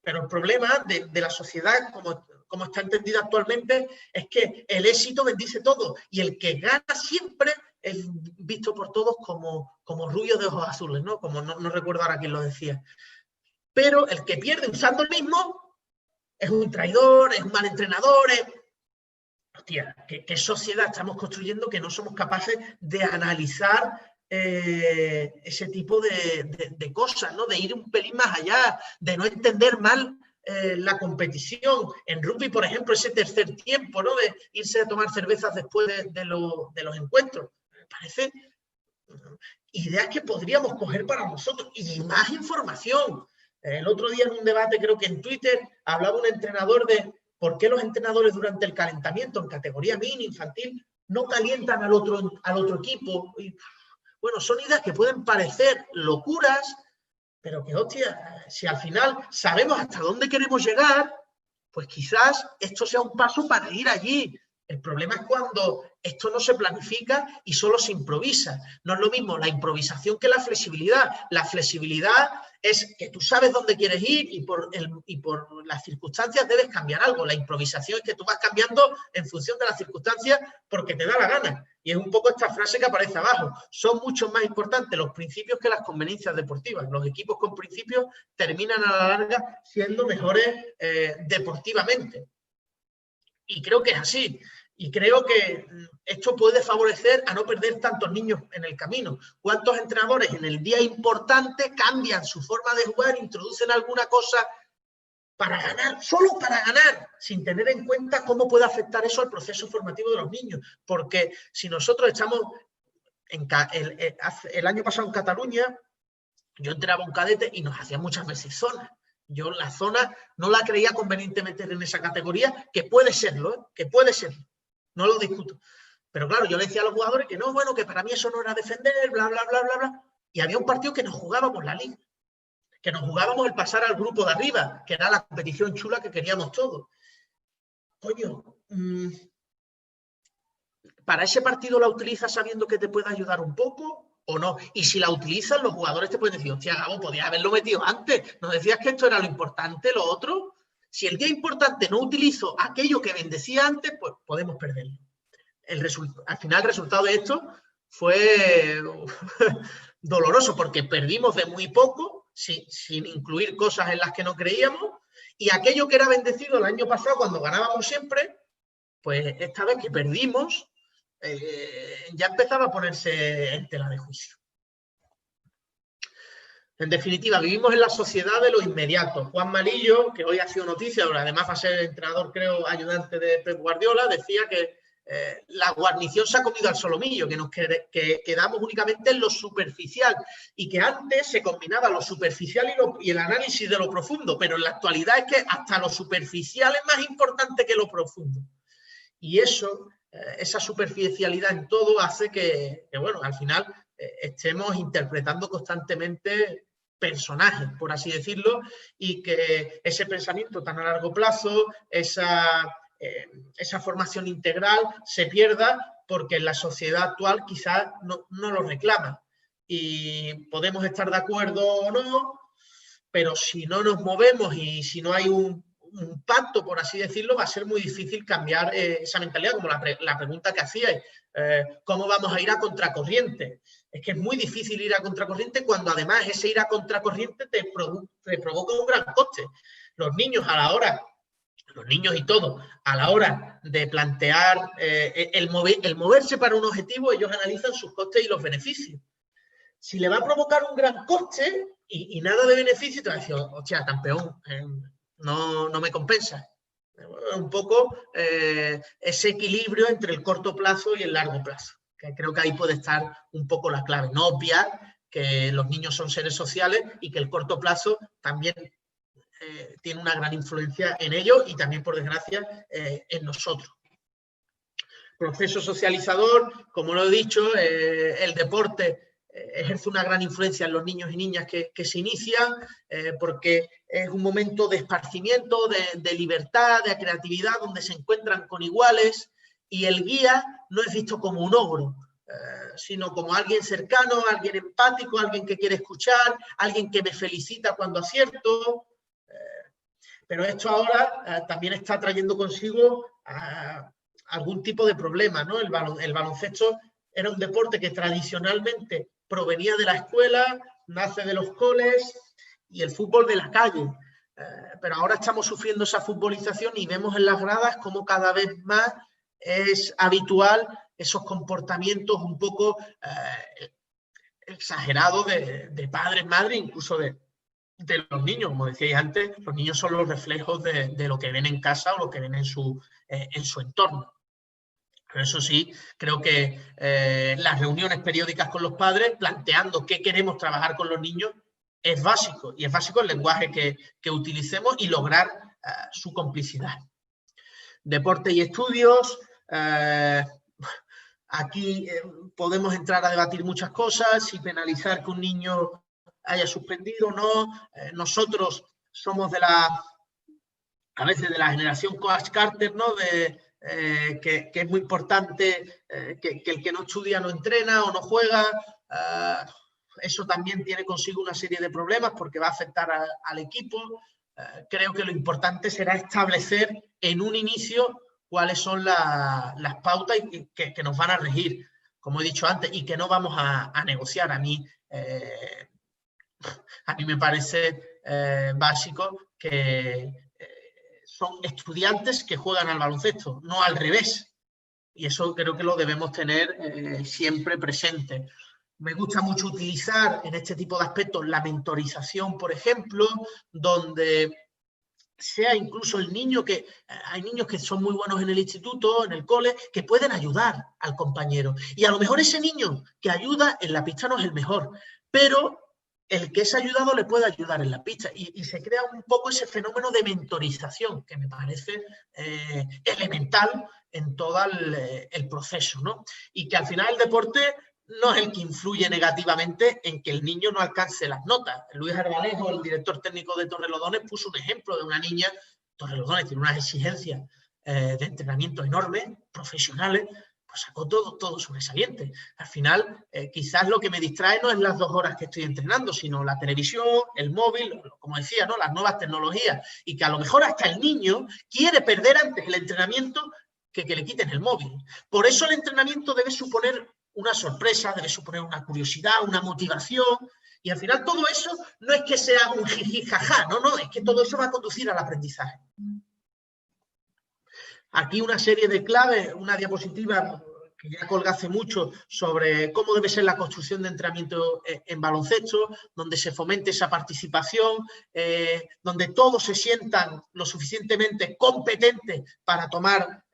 Pero el problema de la sociedad, como está entendida actualmente, es que el éxito bendice todo. Y el que gana siempre es visto por todos como rubio de ojos azules, ¿no? Como no recuerdo ahora quién lo decía. Pero el que pierde usando el mismo es un traidor, es un mal entrenador, Hostia, ¿qué sociedad estamos construyendo que no somos capaces de analizar ese tipo de cosas, ¿no? De ir un pelín más allá, de no entender mal la competición. En rugby, por ejemplo, ese tercer tiempo, ¿no? De irse a tomar cervezas después de los encuentros. Me parece ideas que podríamos coger para nosotros y más información. El otro día en un debate, creo que en Twitter, hablaba un entrenador de ¿por qué los entrenadores durante el calentamiento en categoría mini, infantil, no calientan al otro equipo? Y, bueno, son ideas que pueden parecer locuras, pero que, hostia, si al final sabemos hasta dónde queremos llegar, pues quizás esto sea un paso para ir allí. El problema es cuando esto no se planifica y solo se improvisa. No es lo mismo la improvisación que la flexibilidad. La flexibilidad es que tú sabes dónde quieres ir y por las circunstancias debes cambiar algo. La improvisación es que tú vas cambiando en función de las circunstancias porque te da la gana. Y es un poco esta frase que aparece abajo. Son mucho más importantes los principios que las conveniencias deportivas. Los equipos con principios terminan a la larga siendo mejores deportivamente. Y creo que es así. Y creo que esto puede favorecer a no perder tantos niños en el camino. ¿Cuántos entrenadores en el día importante cambian su forma de jugar, introducen alguna cosa para ganar, solo para ganar, sin tener en cuenta cómo puede afectar eso al proceso formativo de los niños? Porque si nosotros estamos, el año pasado en Cataluña, yo entrenaba un cadete y nos hacía muchas veces zonas. Yo la zona no la creía conveniente meter en esa categoría, que puede serlo, que puede serlo. No lo discuto. Pero claro, yo le decía a los jugadores que no, bueno, que para mí eso no era defender, bla, bla, bla, bla, bla. Y había un partido que nos jugábamos la liga, que nos jugábamos el pasar al grupo de arriba, que era la competición chula que queríamos todos. Coño, ¿para ese partido la utilizas sabiendo que te puede ayudar un poco o no? Y si la utilizas, los jugadores te pueden decir, hostia, Gabo, podías haberlo metido antes. ¿Nos decías que esto era lo importante, lo otro? Si el día importante no utilizo aquello que bendecía antes, pues podemos perderlo. Al final el resultado de esto fue doloroso porque perdimos de muy poco, sin incluir cosas en las que no creíamos, y aquello que era bendecido el año pasado cuando ganábamos siempre, pues esta vez que perdimos, ya empezaba a ponerse en tela de juicio. En definitiva, vivimos en la sociedad de lo inmediato. Juan Malillo, que hoy ha sido noticia, pero además va a ser entrenador, creo, ayudante de Pep Guardiola, decía que la guarnición se ha comido al solomillo, que quedamos únicamente en lo superficial y que antes se combinaba lo superficial y el análisis de lo profundo, pero en la actualidad es que hasta lo superficial es más importante que lo profundo. Y eso, esa superficialidad en todo hace que bueno, al final estemos interpretando constantemente personajes, por así decirlo, y que ese pensamiento tan a largo plazo, esa formación integral se pierda porque en la sociedad actual quizás no lo reclama. Y podemos estar de acuerdo o no, pero si no nos movemos y si no hay un pacto, por así decirlo, va a ser muy difícil cambiar esa mentalidad, como la pregunta que hacíais, ¿cómo vamos a ir a contracorriente? Es que es muy difícil ir a contracorriente cuando además ese ir a contracorriente te provoca un gran coste. Los niños a la hora, los niños y todo, a la hora de plantear el moverse para un objetivo, ellos analizan sus costes y los beneficios. Si le va a provocar un gran coste y nada de beneficio, te va a decir, hostia, campeón, no me compensa. Un poco ese equilibrio entre el corto plazo y el largo plazo. Que creo que ahí puede estar un poco la clave. No obviar que los niños son seres sociales y que el corto plazo también tiene una gran influencia en ellos y también, por desgracia, en nosotros. Proceso socializador, como lo he dicho, el deporte ejerce una gran influencia en los niños y niñas que se inician, porque es un momento de esparcimiento, de libertad, de creatividad, donde se encuentran con iguales, y el guía no es visto como un ogro, sino como alguien cercano, alguien empático, alguien que quiere escuchar, alguien que me felicita cuando acierto. Pero esto ahora también está trayendo consigo algún tipo de problema, ¿no? El baloncesto era un deporte que tradicionalmente provenía de la escuela, nace de los coles, y el fútbol de la calle. Pero ahora estamos sufriendo esa futbolización y vemos en las gradas cómo cada vez más es habitual esos comportamientos un poco exagerados de padres, madres, incluso de los niños. Como decíais antes, los niños son los reflejos de lo que ven en casa o lo que ven en su entorno. Pero eso sí, creo que las reuniones periódicas con los padres, planteando qué queremos trabajar con los niños, es básico. Y es básico el lenguaje que utilicemos y lograr su complicidad. Deporte y estudios. Aquí podemos entrar a debatir muchas cosas, si penalizar que un niño haya suspendido o no. Nosotros somos a veces de la generación Coach Carter, ¿no? Que es muy importante que el que no estudia no entrena o no juega. Eso también tiene consigo una serie de problemas porque va a afectar al equipo. Creo que lo importante será establecer en un inicio cuáles son las pautas que nos van a regir, como he dicho antes, y que no vamos a negociar. A mí me parece básico que son estudiantes que juegan al baloncesto, no al revés. Y eso creo que lo debemos tener siempre presente. Me gusta mucho utilizar en este tipo de aspectos la mentorización, por ejemplo, donde sea incluso el niño que... Hay niños que son muy buenos en el instituto, en el cole, que pueden ayudar al compañero. Y a lo mejor ese niño que ayuda en la pista no es el mejor, pero el que es ayudado le puede ayudar en la pista. Y se crea un poco ese fenómeno de mentorización, que me parece elemental en todo el proceso, ¿no? Y que al final el deporte no es el que influye negativamente en que el niño no alcance las notas. Luis Arbalejo, el director técnico de Torrelodones, puso un ejemplo de una niña. Torrelodones tiene unas exigencias de entrenamiento enormes, profesionales, pues sacó todo sobresaliente. Al final, quizás lo que me distrae no es las 2 horas que estoy entrenando, sino la televisión, el móvil, como decía, ¿no? Las nuevas tecnologías. Y que a lo mejor hasta el niño quiere perder antes el entrenamiento que le quiten el móvil. Por eso el entrenamiento debe suponer una sorpresa, debe suponer una curiosidad, una motivación, y al final todo eso no es que sea un jiji jaja, no, es que todo eso va a conducir al aprendizaje. Aquí una serie de claves, una diapositiva que ya colgué hace mucho sobre cómo debe ser la construcción de entrenamiento en baloncesto, donde se fomente esa participación, donde todos se sientan lo suficientemente competentes para tomar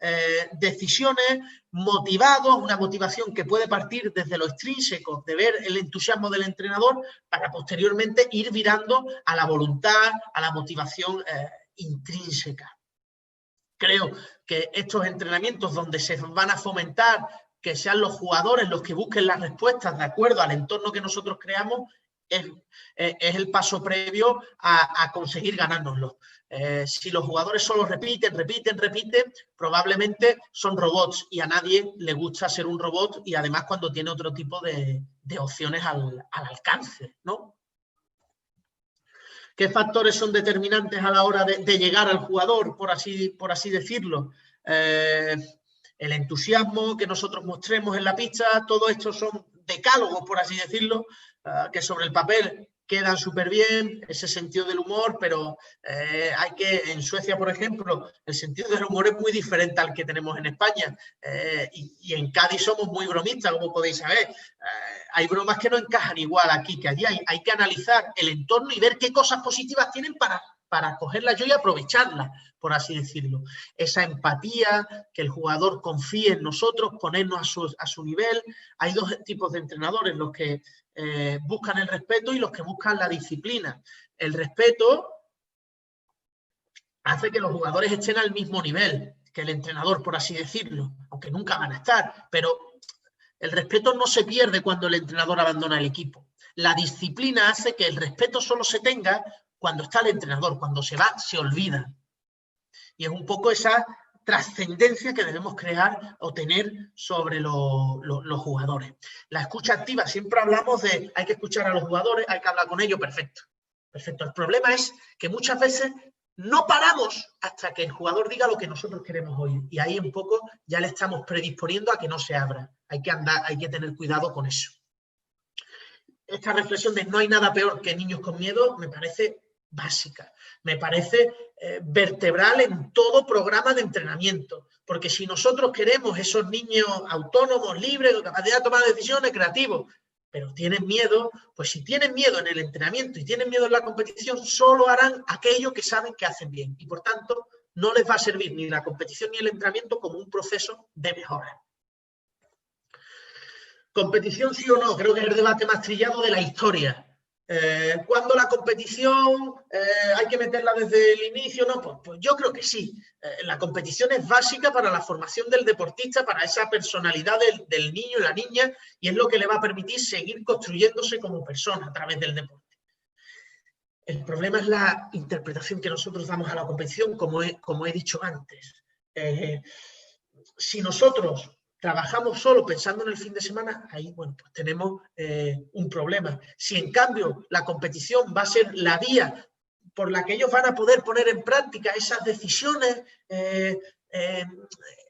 decisiones, motivados, una motivación que puede partir desde lo extrínseco, de ver el entusiasmo del entrenador, para posteriormente ir virando a la voluntad, a la motivación intrínseca. Creo que estos entrenamientos donde se van a fomentar que sean los jugadores los que busquen las respuestas de acuerdo al entorno que nosotros creamos es el paso previo a conseguir ganárnoslo. Si los jugadores solo repiten, probablemente son robots y a nadie le gusta ser un robot, y además cuando tiene otro tipo de opciones al alcance, ¿no? ¿Qué factores son determinantes a la hora de llegar al jugador, por así decirlo? El entusiasmo que nosotros mostremos en la pista, todo esto son decálogos, por así decirlo, que sobre el papel quedan súper bien, ese sentido del humor, pero en Suecia, por ejemplo, el sentido del humor es muy diferente al que tenemos en España, y en Cádiz somos muy bromistas, como podéis saber. Hay bromas que no encajan igual aquí que allí. Hay que analizar el entorno y ver qué cosas positivas tienen para cogerlas yo y aprovecharlas, por así decirlo. Esa empatía, que el jugador confíe en nosotros, ponernos a su nivel. Hay dos tipos de entrenadores, los que buscan el respeto y los que buscan la disciplina. El respeto hace que los jugadores estén al mismo nivel que el entrenador, por así decirlo, aunque nunca van a estar, pero el respeto no se pierde cuando el entrenador abandona el equipo. La disciplina hace que el respeto solo se tenga cuando está el entrenador. Cuando se va, se olvida. Y es un poco esa trascendencia que debemos crear o tener sobre los jugadores. La escucha activa, siempre hablamos de hay que escuchar a los jugadores, hay que hablar con ellos, perfecto. Perfecto. El problema es que muchas veces no paramos hasta que el jugador diga lo que nosotros queremos oír. Y ahí un poco ya le estamos predisponiendo a que no se abra. Hay que tener cuidado con eso. Esta reflexión de no hay nada peor que niños con miedo me parece básica. Me parece vertebral en todo programa de entrenamiento. Porque si nosotros queremos esos niños autónomos, libres, con capacidad de tomar decisiones, creativos, pero tienen miedo, pues si tienen miedo en el entrenamiento y tienen miedo en la competición, solo harán aquello que saben que hacen bien. Y por tanto, no les va a servir ni la competición ni el entrenamiento como un proceso de mejora. ¿Competición sí o no? Creo que es el debate más trillado de la historia. ¿Cuándo la competición hay que meterla desde el inicio? No, pues yo creo que sí. La competición es básica para la formación del deportista, para esa personalidad del niño y la niña, y es lo que le va a permitir seguir construyéndose como persona a través del deporte. El problema es la interpretación que nosotros damos a la competición, como he dicho antes. Si nosotros trabajamos solo pensando en el fin de semana, ahí bueno, pues tenemos un problema. Si en cambio la competición va a ser la vía por la que ellos van a poder poner en práctica esas decisiones,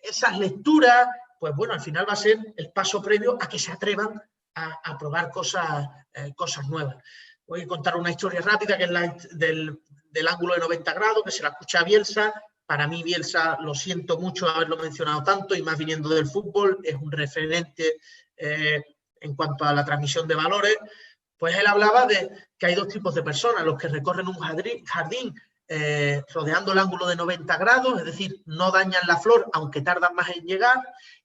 esas lecturas, pues bueno, al final va a ser el paso previo a que se atrevan a probar cosas nuevas. Voy a contar una historia rápida que es del ángulo de 90 grados, que se la escucha a Bielsa. Para mí Bielsa, lo siento mucho haberlo mencionado tanto, y más viniendo del fútbol, es un referente en cuanto a la transmisión de valores. Pues él hablaba de que hay dos tipos de personas: los que recorren un jardín rodeando el ángulo de 90 grados, es decir, no dañan la flor aunque tardan más en llegar,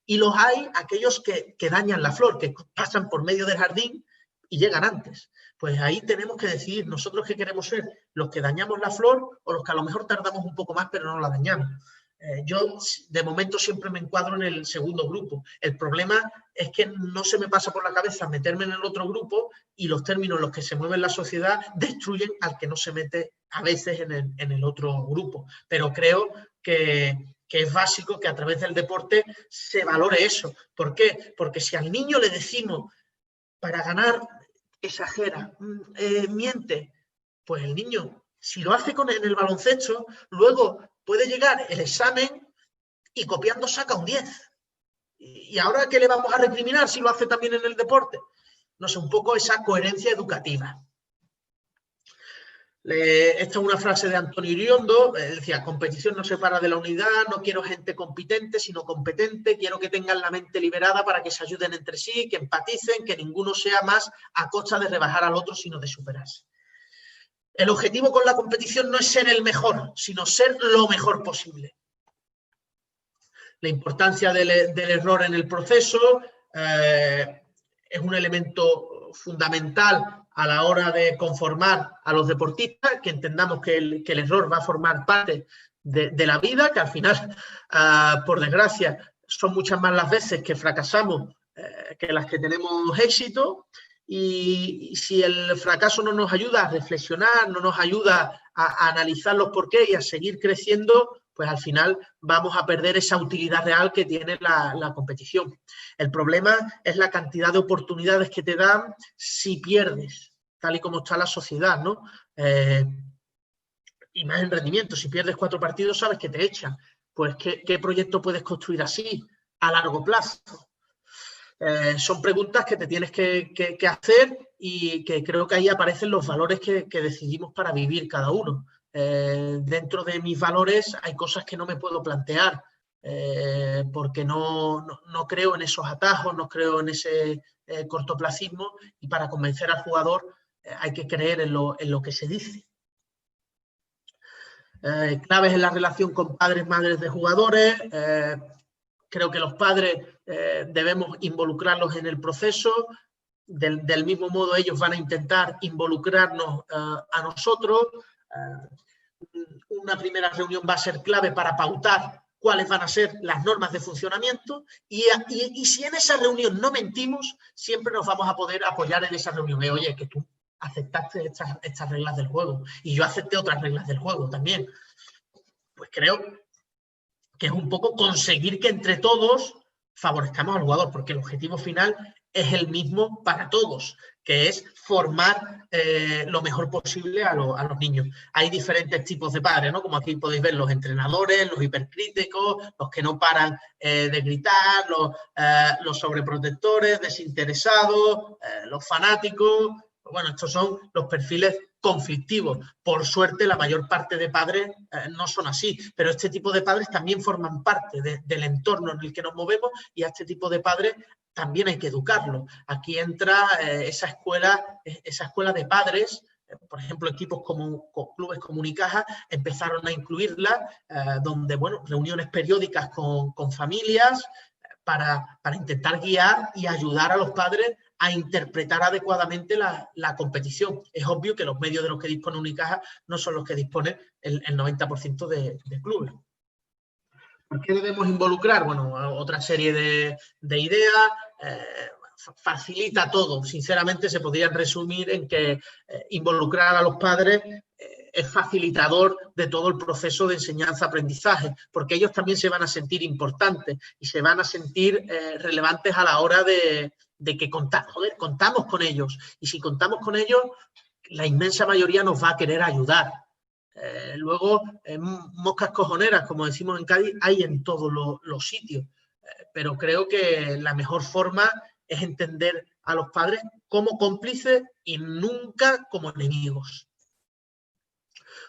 y los hay aquellos que dañan la flor, que pasan por medio del jardín y llegan antes. Pues ahí tenemos que decidir nosotros qué queremos ser, los que dañamos la flor o los que a lo mejor tardamos un poco más pero no la dañamos. Yo de momento siempre me encuadro en el segundo grupo. El problema es que no se me pasa por la cabeza meterme en el otro grupo, y los términos en los que se mueve la sociedad destruyen al que no se mete a veces en el otro grupo. Pero creo que es básico que a través del deporte se valore eso. ¿Por qué? Porque si al niño le decimos para ganar exagera, miente, pues el niño, si lo hace en el baloncesto, luego puede llegar el examen y copiando saca un 10. ¿Y ahora qué le vamos a recriminar si lo hace también en el deporte? No sé, un poco esa coherencia educativa. Esta es una frase de Antonio Iriondo, decía, competición no separa de la unidad, no quiero gente competente, sino competente, quiero que tengan la mente liberada para que se ayuden entre sí, que empaticen, que ninguno sea más a costa de rebajar al otro, sino de superarse. El objetivo con la competición no es ser el mejor, sino ser lo mejor posible. La importancia del error en el proceso es un elemento fundamental a la hora de conformar a los deportistas, que entendamos que el error va a formar parte de la vida, que al final, por desgracia, son muchas más las veces que fracasamos que las que tenemos éxito. Y si el fracaso no nos ayuda a reflexionar, no nos ayuda a analizar los porqués y a seguir creciendo, pues al final vamos a perder esa utilidad real que tiene la competición. El problema es la cantidad de oportunidades que te dan si pierdes, tal y como está la sociedad, ¿no? Y más en rendimiento, si pierdes 4 partidos sabes que te echan. Pues ¿qué proyecto puedes construir así a largo plazo? Son preguntas que te tienes que hacer y que creo que ahí aparecen los valores que decidimos para vivir cada uno. Dentro de mis valores hay cosas que no me puedo plantear porque no creo en esos atajos, no creo en ese cortoplacismo, y para convencer al jugador hay que creer en lo que se dice. Claves en la relación con padres, madres de jugadores. Creo que los padres debemos involucrarlos en el proceso. Del mismo modo, ellos van a intentar involucrarnos a nosotros. Una primera reunión va a ser clave para pautar cuáles van a ser las normas de funcionamiento y si en esa reunión no mentimos, siempre nos vamos a poder apoyar en esa reunión. Oye, que tú aceptaste estas reglas del juego y yo acepté otras reglas del juego también. Pues creo que es un poco conseguir que entre todos favorezcamos al jugador, porque el objetivo final es el mismo para todos, que es formar lo mejor posible a los niños. Hay diferentes tipos de padres, ¿no? Como aquí podéis ver, los entrenadores, los hipercríticos, los que no paran de gritar, los sobreprotectores, desinteresados, los fanáticos. Bueno, estos son los perfiles conflictivos. Por suerte, la mayor parte de padres no son así, pero este tipo de padres también forman parte del entorno en el que nos movemos y a este tipo de padres también hay que educarlo. Aquí entra esa escuela de padres. Por ejemplo, equipos como clubes como Unicaja empezaron a incluirla, donde, bueno, reuniones periódicas con familias para intentar guiar y ayudar a los padres a interpretar adecuadamente la competición. Es obvio que los medios de los que dispone Unicaja no son los que dispone el 90% de clubes. ¿Por qué debemos involucrar? Bueno, otra serie de ideas. Facilita todo. Sinceramente, se podrían resumir en que involucrar a los padres es facilitador de todo el proceso de enseñanza-aprendizaje, porque ellos también se van a sentir importantes y se van a sentir relevantes a la hora de que contamos con ellos. Y si contamos con ellos, la inmensa mayoría nos va a querer ayudar. Luego, moscas cojoneras, como decimos en Cádiz, hay en todos los sitios. Pero creo que la mejor forma es entender a los padres como cómplices y nunca como enemigos.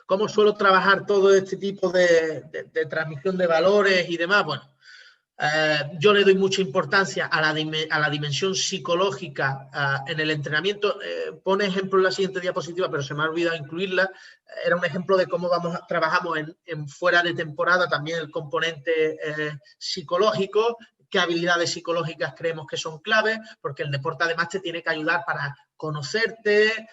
¿Cómo suelo trabajar todo este tipo de transmisión de valores y demás? Bueno, yo le doy mucha importancia a la dimensión psicológica en el entrenamiento. Pone ejemplo en la siguiente diapositiva, pero se me ha olvidado incluirla. Era un ejemplo de cómo trabajamos en fuera de temporada también el componente psicológico. ¿Qué habilidades psicológicas creemos que son claves? Porque el deporte además te tiene que ayudar para conocerte,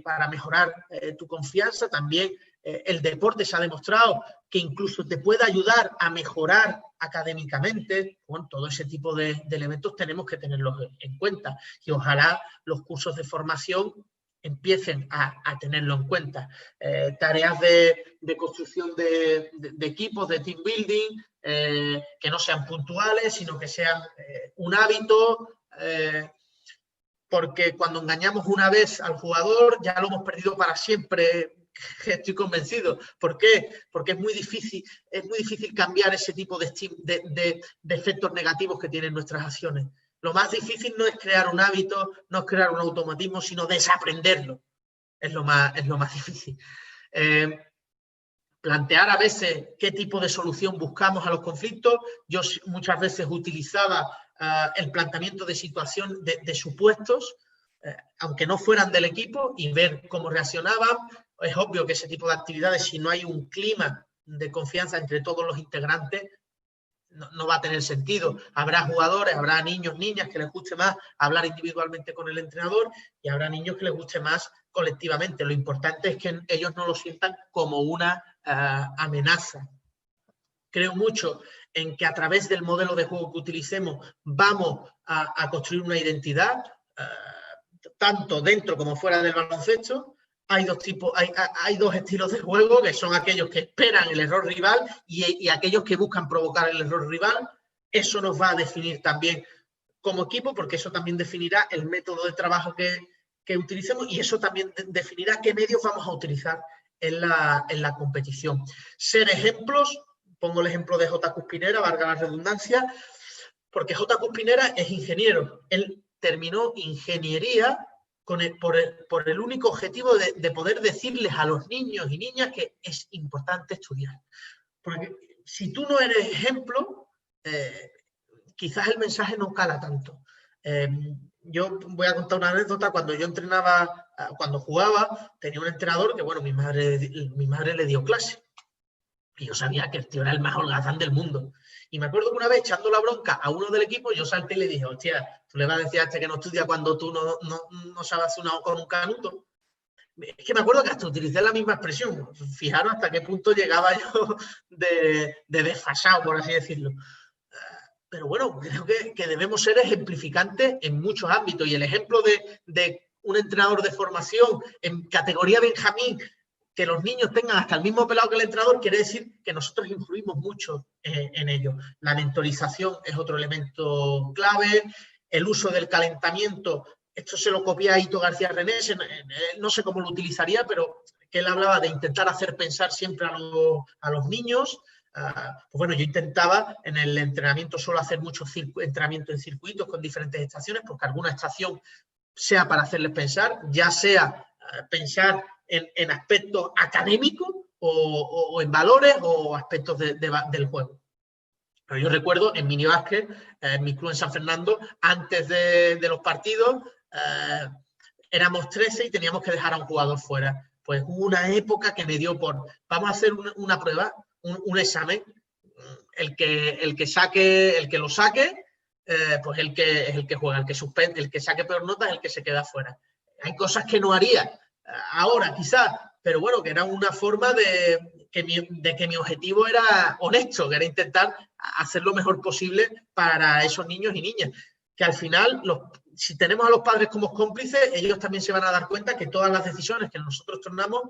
para mejorar tu confianza. También el deporte se ha demostrado que incluso te puede ayudar a mejorar académicamente. Bueno, todo ese tipo de elementos tenemos que tenerlos en cuenta y ojalá los cursos de formación empiecen a tenerlo en cuenta. Tareas de construcción de equipos, de team building, que no sean puntuales, sino que sean un hábito, porque cuando engañamos una vez al jugador ya lo hemos perdido para siempre. que estoy convencido. ¿Por qué? Porque es muy difícil cambiar ese tipo de efectos negativos que tienen nuestras acciones. Lo más difícil no es crear un hábito, no es crear un automatismo, sino desaprenderlo. Es lo más difícil. Plantear a veces qué tipo de solución buscamos a los conflictos. Yo muchas veces utilizaba el planteamiento de situación, de supuestos, aunque no fueran del equipo, y ver cómo reaccionaban. Es obvio que ese tipo de actividades, si no hay un clima de confianza entre todos los integrantes, no va a tener sentido. Habrá jugadores, habrá niños, niñas que les guste más hablar individualmente con el entrenador y habrá niños que les guste más colectivamente. Lo importante es que ellos no lo sientan como una amenaza. Creo mucho en que a través del modelo de juego que utilicemos vamos a construir una identidad, tanto dentro como fuera del baloncesto. Hay dos estilos de juego, que son aquellos que esperan el error rival y aquellos que buscan provocar el error rival. Eso nos va a definir también como equipo, porque eso también definirá el método de trabajo que utilicemos y eso también definirá qué medios vamos a utilizar en la competición. Ser ejemplos, pongo el ejemplo de J. Cuspinera, valga la redundancia, porque J. Cuspinera es ingeniero. Él terminó ingeniería por el único objetivo de poder decirles a los niños y niñas que es importante estudiar. Porque si tú no eres ejemplo, quizás el mensaje no cala tanto. Yo voy a contar una anécdota. Cuando yo entrenaba, cuando jugaba, tenía un entrenador que, bueno, mi madre le dio clase. Y yo sabía que el tío era el más holgazán del mundo. Y me acuerdo que una vez, echando la bronca a uno del equipo, yo salté y le dije, hostia, tú le vas a decir a este que no estudia cuando tú no sabes hacer con un canuto. Es que me acuerdo que hasta utilicé la misma expresión. Fijaros hasta qué punto llegaba yo de desfasado, por así decirlo. Pero bueno, creo que debemos ser ejemplificantes en muchos ámbitos. Y el ejemplo de un entrenador de formación en categoría Benjamín, que los niños tengan hasta el mismo pelado que el entrenador, quiere decir que nosotros influimos mucho en ello. La mentorización es otro elemento clave, el uso del calentamiento. Esto se lo copia a Ito García Renés, no sé cómo lo utilizaría, pero que él hablaba de intentar hacer pensar siempre a los niños. Pues bueno, yo intentaba en el entrenamiento solo hacer mucho entrenamiento en circuitos con diferentes estaciones, porque alguna estación sea para hacerles pensar, ya sea pensar en aspectos académicos o en valores o aspectos del juego. Pero yo recuerdo en minibásquet, en mi club en San Fernando, antes de los partidos, éramos 13 y teníamos que dejar a un jugador fuera. Pues hubo una época que me dio por, vamos a hacer una prueba, un examen, el que lo saque, pues el que juega, el que suspende, el que saque peor nota es el que se queda fuera. Hay cosas que no haría ahora quizás, pero bueno, que era una forma de que mi objetivo era honesto, que era intentar hacer lo mejor posible para esos niños y niñas. Que al final, si tenemos a los padres como cómplices, ellos también se van a dar cuenta que todas las decisiones que nosotros tomamos,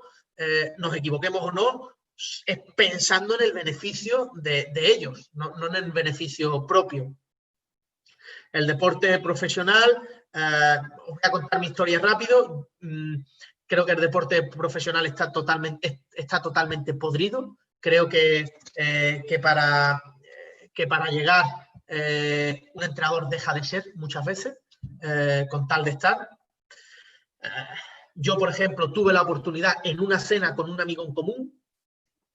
nos equivoquemos o no, es pensando en el beneficio de ellos, no en el beneficio propio. El deporte profesional, os voy a contar mi historia rápido. Creo que el deporte profesional está totalmente podrido. Creo que para llegar un entrenador deja de ser muchas veces, con tal de estar. Yo, por ejemplo, tuve la oportunidad en una cena con un amigo en común.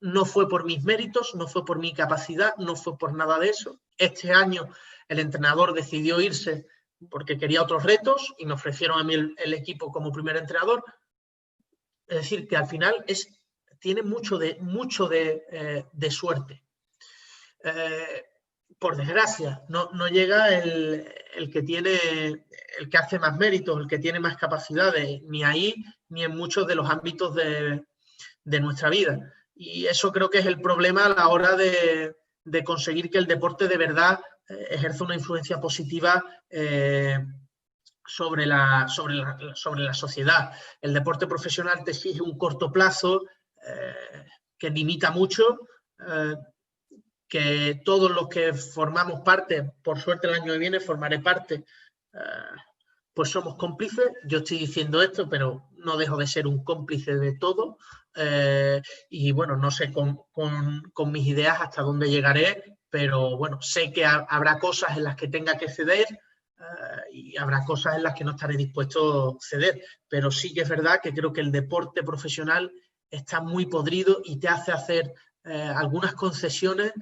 No fue por mis méritos, no fue por mi capacidad, no fue por nada de eso. Este año el entrenador decidió irse porque quería otros retos y me ofrecieron a mí el equipo como primer entrenador. Es decir, que al final tiene mucho de suerte. Por desgracia, no llega el que hace más méritos, el que tiene más capacidades, ni ahí ni en muchos de los ámbitos de nuestra vida. Y eso creo que es el problema a la hora de conseguir que el deporte de verdad ejerza una influencia positiva sobre la sociedad. El deporte profesional te exige un corto plazo que limita mucho, que todos los que formamos parte, por suerte el año que viene formaré parte, pues somos cómplices. Yo estoy diciendo esto, pero no dejo de ser un cómplice de todo y bueno, no sé con mis ideas hasta dónde llegaré, pero bueno, sé que habrá cosas en las que tenga que ceder y habrá cosas en las que no estaré dispuesto a ceder, pero sí que es verdad que creo que el deporte profesional está muy podrido y te hace hacer algunas concesiones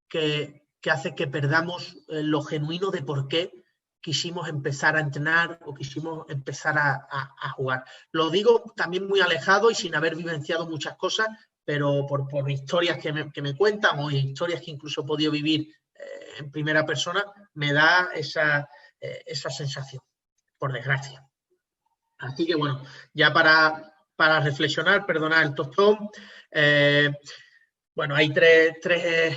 que hace que perdamos lo genuino de por qué quisimos empezar a entrenar o quisimos empezar a jugar. Lo digo también muy alejado y sin haber vivenciado muchas cosas, pero por historias que me cuentan o historias que incluso he podido vivir en primera persona, me da esa sensación, por desgracia. Así que bueno, ya para reflexionar, perdonad el tostón, bueno, hay tres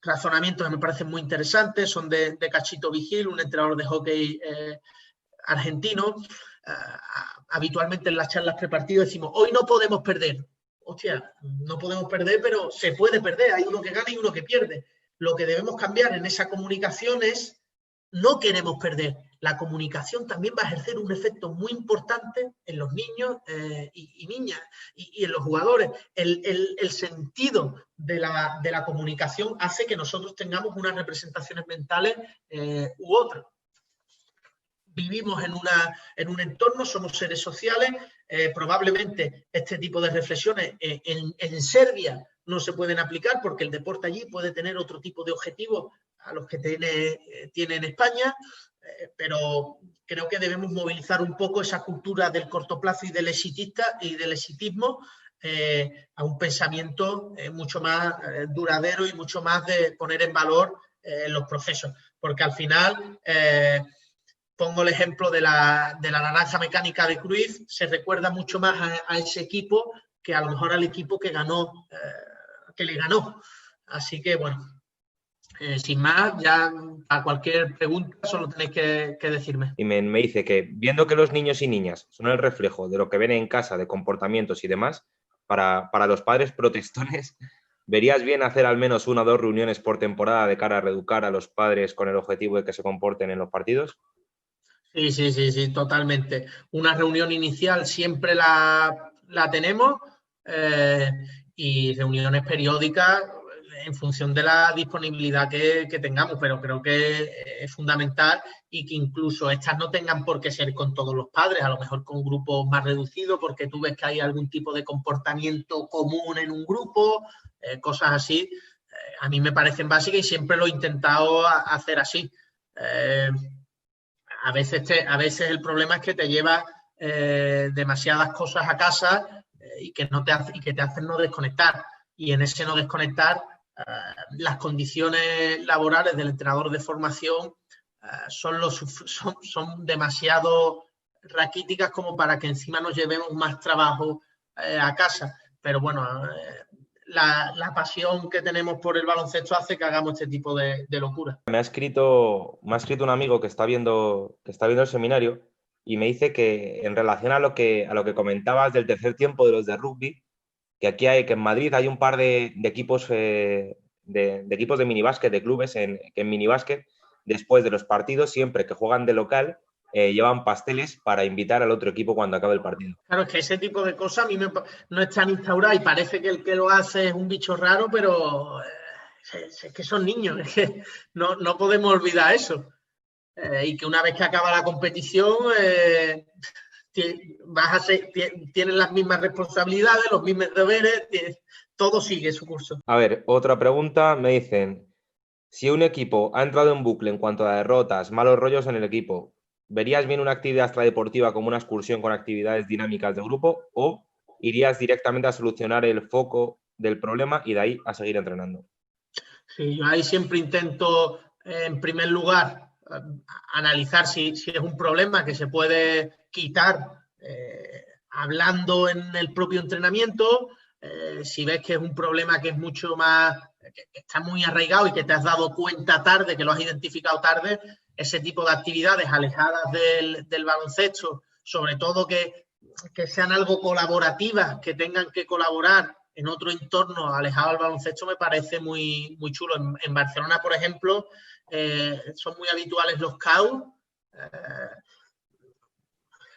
razonamientos que me parecen muy interesantes, son de Cachito Vigil, un entrenador de hockey argentino. Habitualmente en las charlas prepartido decimos, hoy no podemos perder. Hostia, no podemos perder, pero se puede perder, hay uno que gana y uno que pierde. Lo que debemos cambiar en esa comunicación es, no queremos perder. La comunicación también va a ejercer un efecto muy importante en los niños y niñas y en los jugadores. El sentido de la comunicación hace que nosotros tengamos unas representaciones mentales u otras. Vivimos en un entorno, somos seres sociales, probablemente este tipo de reflexiones en Serbia no se pueden aplicar porque el deporte allí puede tener otro tipo de objetivos a los que tiene en España, pero creo que debemos movilizar un poco esa cultura del corto plazo y del exitismo a un pensamiento mucho más duradero y mucho más de poner en valor los procesos, porque al final pongo el ejemplo de la naranja mecánica de Cruyff, se recuerda mucho más a ese equipo que a lo mejor al equipo que le ganó. Así que bueno, sin más, ya a cualquier pregunta solo tenéis que decirme. Y me dice que viendo que los niños y niñas son el reflejo de lo que ven en casa, de comportamientos y demás, para los padres protestones, ¿verías bien hacer al menos 1 o 2 reuniones por temporada de cara a reeducar a los padres con el objetivo de que se comporten en los partidos? Sí, totalmente. Una reunión inicial siempre la tenemos y reuniones periódicas en función de la disponibilidad que tengamos, pero creo que es fundamental y que incluso estas no tengan por qué ser con todos los padres, a lo mejor con grupos más reducidos porque tú ves que hay algún tipo de comportamiento común en un grupo, cosas así. A mí me parecen básicas y siempre lo he intentado hacer así. A veces el problema es que te llevas demasiadas cosas a casa y que te hacen no desconectar. Y en ese no desconectar, las condiciones laborales del entrenador de formación son demasiado raquíticas como para que encima nos llevemos más trabajo a casa. Pero bueno, la pasión que tenemos por el baloncesto hace que hagamos este tipo de locura. Me ha escrito un amigo que está viendo el seminario y me dice que en relación a lo que comentabas del tercer tiempo de los de rugby, que en Madrid hay un par de equipos de equipos de minibásquet, de clubes que en minibásquet, después de los partidos, siempre que juegan de local, llevan pasteles para invitar al otro equipo cuando acabe el partido. Claro, es que ese tipo de cosas a mí no están instauradas y parece que el que lo hace es un bicho raro, pero es que son niños, es que no podemos olvidar eso. Y que una vez que acaba la competición tienes las mismas responsabilidades, los mismos deberes, todo sigue su curso. A ver, otra pregunta, me dicen, si un equipo ha entrado en bucle en cuanto a derrotas, malos rollos en el equipo, ¿verías bien una actividad extradeportiva como una excursión con actividades dinámicas de grupo o irías directamente a solucionar el foco del problema y de ahí a seguir entrenando? Sí, yo ahí siempre intento, en primer lugar, analizar si es un problema que se puede quitar hablando en el propio entrenamiento. Si ves que es un problema que es mucho más, que está muy arraigado y que te has dado cuenta tarde, que lo has identificado tarde, ese tipo de actividades alejadas del baloncesto, sobre todo que sean algo colaborativas, que tengan que colaborar en otro entorno alejado del baloncesto, me parece muy, muy chulo. En Barcelona, por ejemplo, son muy habituales los CAU,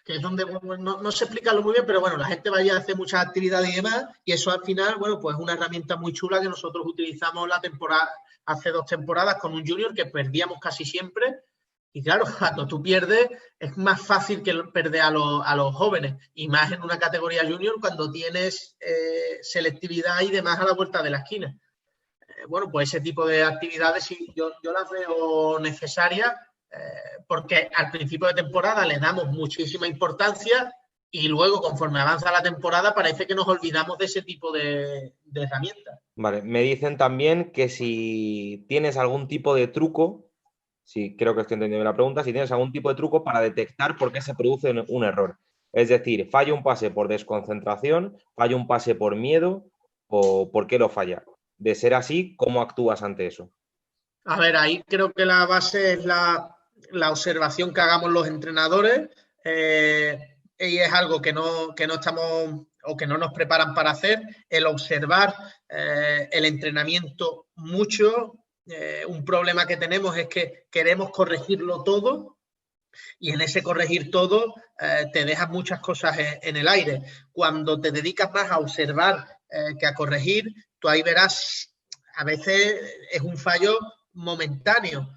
que es donde no sé explicarlo muy bien, pero bueno, la gente vaya a hacer muchas actividades y demás, y eso al final, bueno, pues es una herramienta muy chula que nosotros utilizamos hace 2 temporadas con un junior que perdíamos casi siempre. Y claro, cuando tú pierdes, es más fácil que perder a los jóvenes, y más en una categoría junior cuando tienes selectividad y demás a la vuelta de la esquina. Bueno, pues ese tipo de actividades sí, yo las veo necesarias, porque al principio de temporada le damos muchísima importancia y luego, conforme avanza la temporada, parece que nos olvidamos de ese tipo de herramientas. Vale, me dicen también que si tienes algún tipo de truco, sí, creo que estoy entendiendo la pregunta, si tienes algún tipo de truco para detectar por qué se produce un error. Es decir, ¿falla un pase por desconcentración, falla un pase por miedo o por qué lo falla? De ser así, ¿cómo actúas ante eso? A ver, ahí creo que la base es la observación que hagamos los entrenadores, y es algo que no estamos o que no nos preparan para hacer, el observar el entrenamiento mucho. Un problema que tenemos es que queremos corregirlo todo, y en ese corregir todo te dejas muchas cosas en el aire. Cuando te dedicas más a observar que a corregir, tú ahí verás, a veces es un fallo momentáneo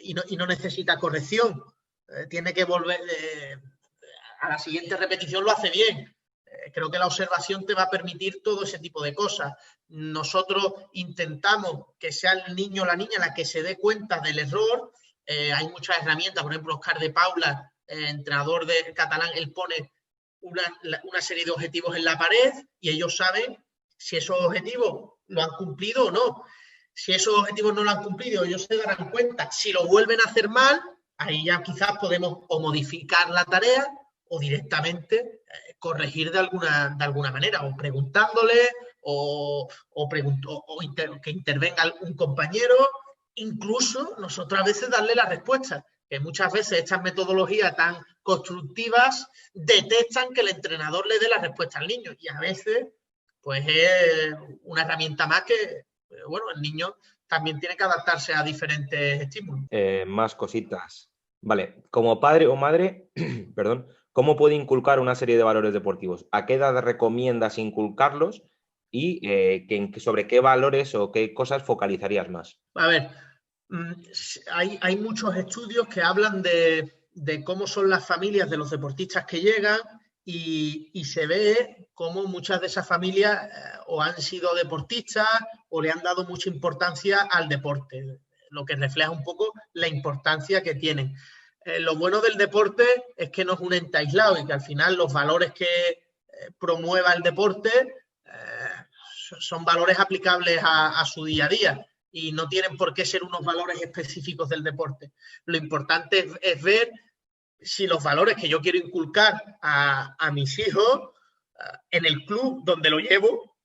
y no necesita corrección. Tiene que volver, a la siguiente repetición lo hace bien. Creo que la observación te va a permitir todo ese tipo de cosas. Nosotros intentamos que sea el niño o la niña la que se dé cuenta del error. Hay muchas herramientas, por ejemplo, Oscar de Paula, entrenador de catalán, él pone una serie de objetivos en la pared y ellos saben si esos objetivos lo han cumplido o no. Si esos objetivos no lo han cumplido, ellos se darán cuenta. Si lo vuelven a hacer mal, ahí ya quizás podemos o modificar la tarea o directamente corregir de alguna manera, o preguntándole, que intervenga un compañero, incluso nosotros a veces darle la respuesta, que muchas veces estas metodologías tan constructivas detectan que el entrenador le dé la respuesta al niño, y a veces pues es una herramienta más que, bueno, el niño también tiene que adaptarse a diferentes estímulos. Más cositas. Vale, como padre o madre, perdón, ¿cómo puede inculcar una serie de valores deportivos? ¿A qué edad recomiendas inculcarlos? Y sobre qué valores o qué cosas focalizarías más. A ver, hay muchos estudios que hablan de cómo son las familias de los deportistas que llegan, y se ve cómo muchas de esas familias o han sido deportistas o le han dado mucha importancia al deporte, lo que refleja un poco la importancia que tienen. Lo bueno del deporte es que no es un ente aislado y que al final los valores que promueva el deporte son valores aplicables a su día a día y no tienen por qué ser unos valores específicos del deporte. Lo importante es ver si los valores que yo quiero inculcar a mis hijos en el club donde lo llevo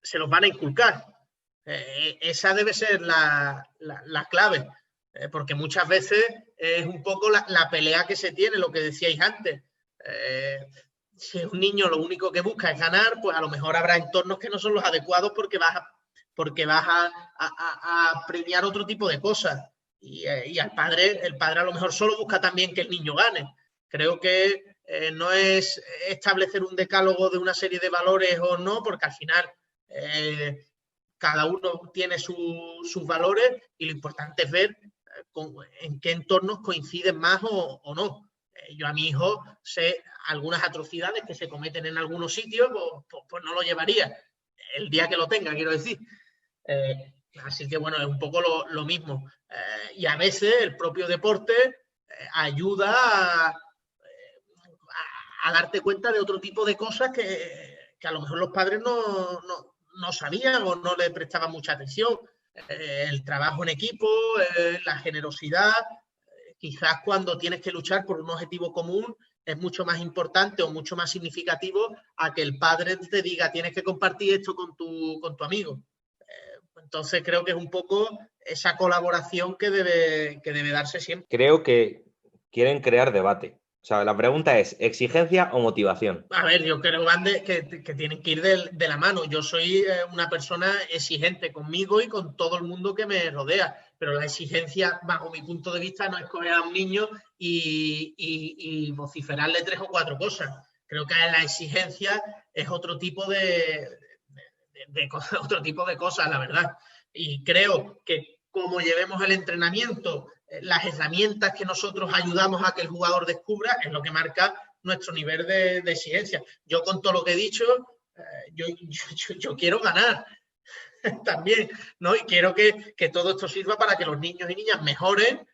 se los van a inculcar. Esa debe ser la clave, porque muchas veces es un poco la pelea que se tiene, lo que decíais antes. Si un niño lo único que busca es ganar, pues a lo mejor habrá entornos que no son los adecuados porque vas a premiar otro tipo de cosas. Y el padre a lo mejor solo busca también que el niño gane. Creo que no es establecer un decálogo de una serie de valores o no, porque al final cada uno tiene sus valores y lo importante es ver en qué entornos coinciden más o no. Yo a mi hijo sé algunas atrocidades que se cometen en algunos sitios, pues no lo llevaría el día que lo tenga, quiero decir. Así que bueno, es un poco lo mismo. Y a veces el propio deporte ayuda a darte cuenta de otro tipo de cosas que a lo mejor los padres no sabían o no le prestaban mucha atención. El trabajo en equipo, la generosidad. Quizás cuando tienes que luchar por un objetivo común es mucho más importante o mucho más significativo a que el padre te diga tienes que compartir esto con tu amigo. Entonces creo que es un poco esa colaboración que debe darse siempre. Creo que quieren crear debate. O sea, la pregunta es, ¿exigencia o motivación? A ver, yo creo, que tienen que ir de la mano. Yo soy una persona exigente conmigo y con todo el mundo que me rodea. pero la exigencia, bajo mi punto de vista, no es coger a un niño y vociferarle 3 o 4 cosas. Creo que la exigencia es otro tipo de cosas, la verdad. Y creo que como llevemos el entrenamiento, las herramientas que nosotros ayudamos a que el jugador descubra es lo que marca nuestro nivel de exigencia. Yo con todo lo que he dicho, yo quiero ganar también, ¿no? Y quiero que todo esto sirva para que los niños y niñas mejoren,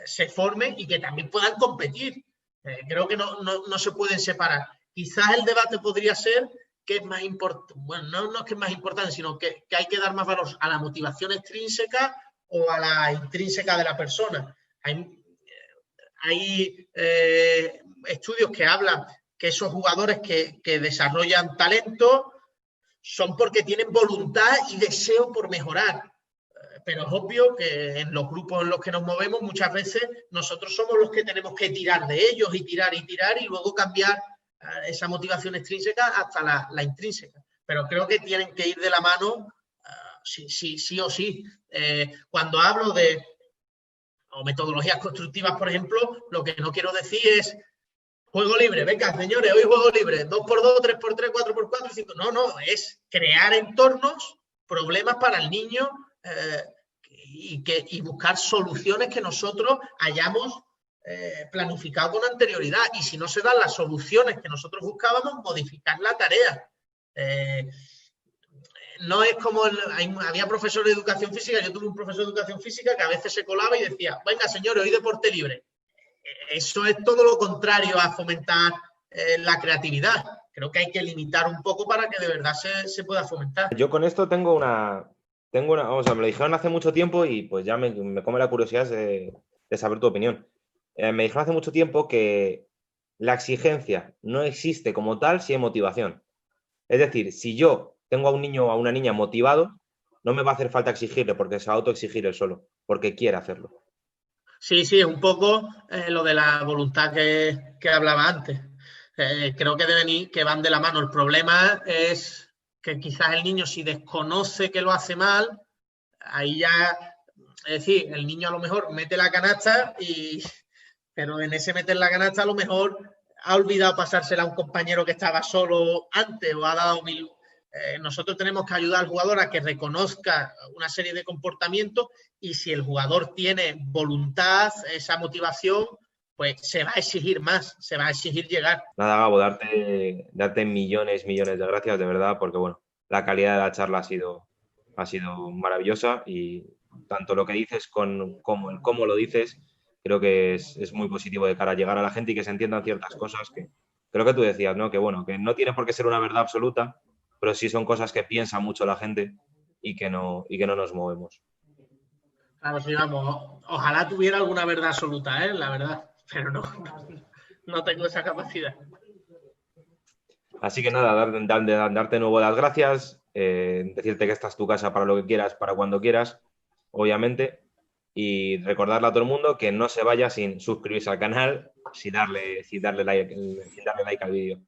se formen y que también puedan competir. Creo que no se pueden separar. Quizás el debate podría ser que es más importante, bueno, no es que es más importante, sino que hay que dar más valor a la motivación extrínseca o a la intrínseca de la persona. Hay estudios que hablan que esos jugadores que desarrollan talento son porque tienen voluntad y deseo por mejorar. Pero es obvio que en los grupos en los que nos movemos muchas veces nosotros somos los que tenemos que tirar de ellos y tirar y luego cambiar esa motivación extrínseca hasta la intrínseca. Pero creo que tienen que ir de la mano sí o sí. Cuando hablo de metodologías constructivas, por ejemplo, lo que no quiero decir es juego libre, venga, señores, hoy juego libre, 2x2, 3x3, 4x4, 5. No, es crear entornos, problemas para el niño y buscar soluciones que nosotros hayamos planificado con anterioridad. Y si no se dan las soluciones que nosotros buscábamos, modificar la tarea. No es como había profesores de educación física, yo tuve un profesor de educación física que a veces se colaba y decía, venga, señores, hoy deporte libre. Eso es todo lo contrario a fomentar la creatividad. Creo que hay que limitar un poco para que de verdad se pueda fomentar. Yo con esto tengo una, vamos a ver, me lo dijeron hace mucho tiempo y pues ya me come la curiosidad de saber tu opinión. Me dijeron hace mucho tiempo que la exigencia no existe como tal si hay motivación. Es decir, si yo tengo a un niño o a una niña motivado, no me va a hacer falta exigirle porque se va a autoexigir él solo, porque quiere hacerlo. Sí, es un poco lo de la voluntad que hablaba antes. Creo que van de la mano. El problema es que quizás el niño, si desconoce que lo hace mal, ahí ya, es decir, el niño a lo mejor mete la canasta, pero en ese meter la canasta a lo mejor ha olvidado pasársela a un compañero que estaba solo antes o ha dado mil. Nosotros tenemos que ayudar al jugador a que reconozca una serie de comportamientos y si el jugador tiene voluntad, esa motivación, pues se va a exigir más, se va a exigir llegar. Nada, Gabo, darte millones de gracias, de verdad, porque bueno, la calidad de la charla ha sido maravillosa y tanto lo que dices como el cómo lo dices, creo que es muy positivo de cara a llegar a la gente y que se entiendan ciertas cosas que creo que tú decías, ¿no? Que bueno, que no tiene por qué ser una verdad absoluta, pero sí son cosas que piensa mucho la gente y que no nos movemos. Claro, sí, vamos, ojalá tuviera alguna verdad absoluta, la verdad, pero no tengo esa capacidad. Así que nada, darte de nuevo las gracias, decirte que esta es tu casa para lo que quieras, para cuando quieras, obviamente, y recordarle a todo el mundo que no se vaya sin suscribirse al canal, sin darle like al vídeo.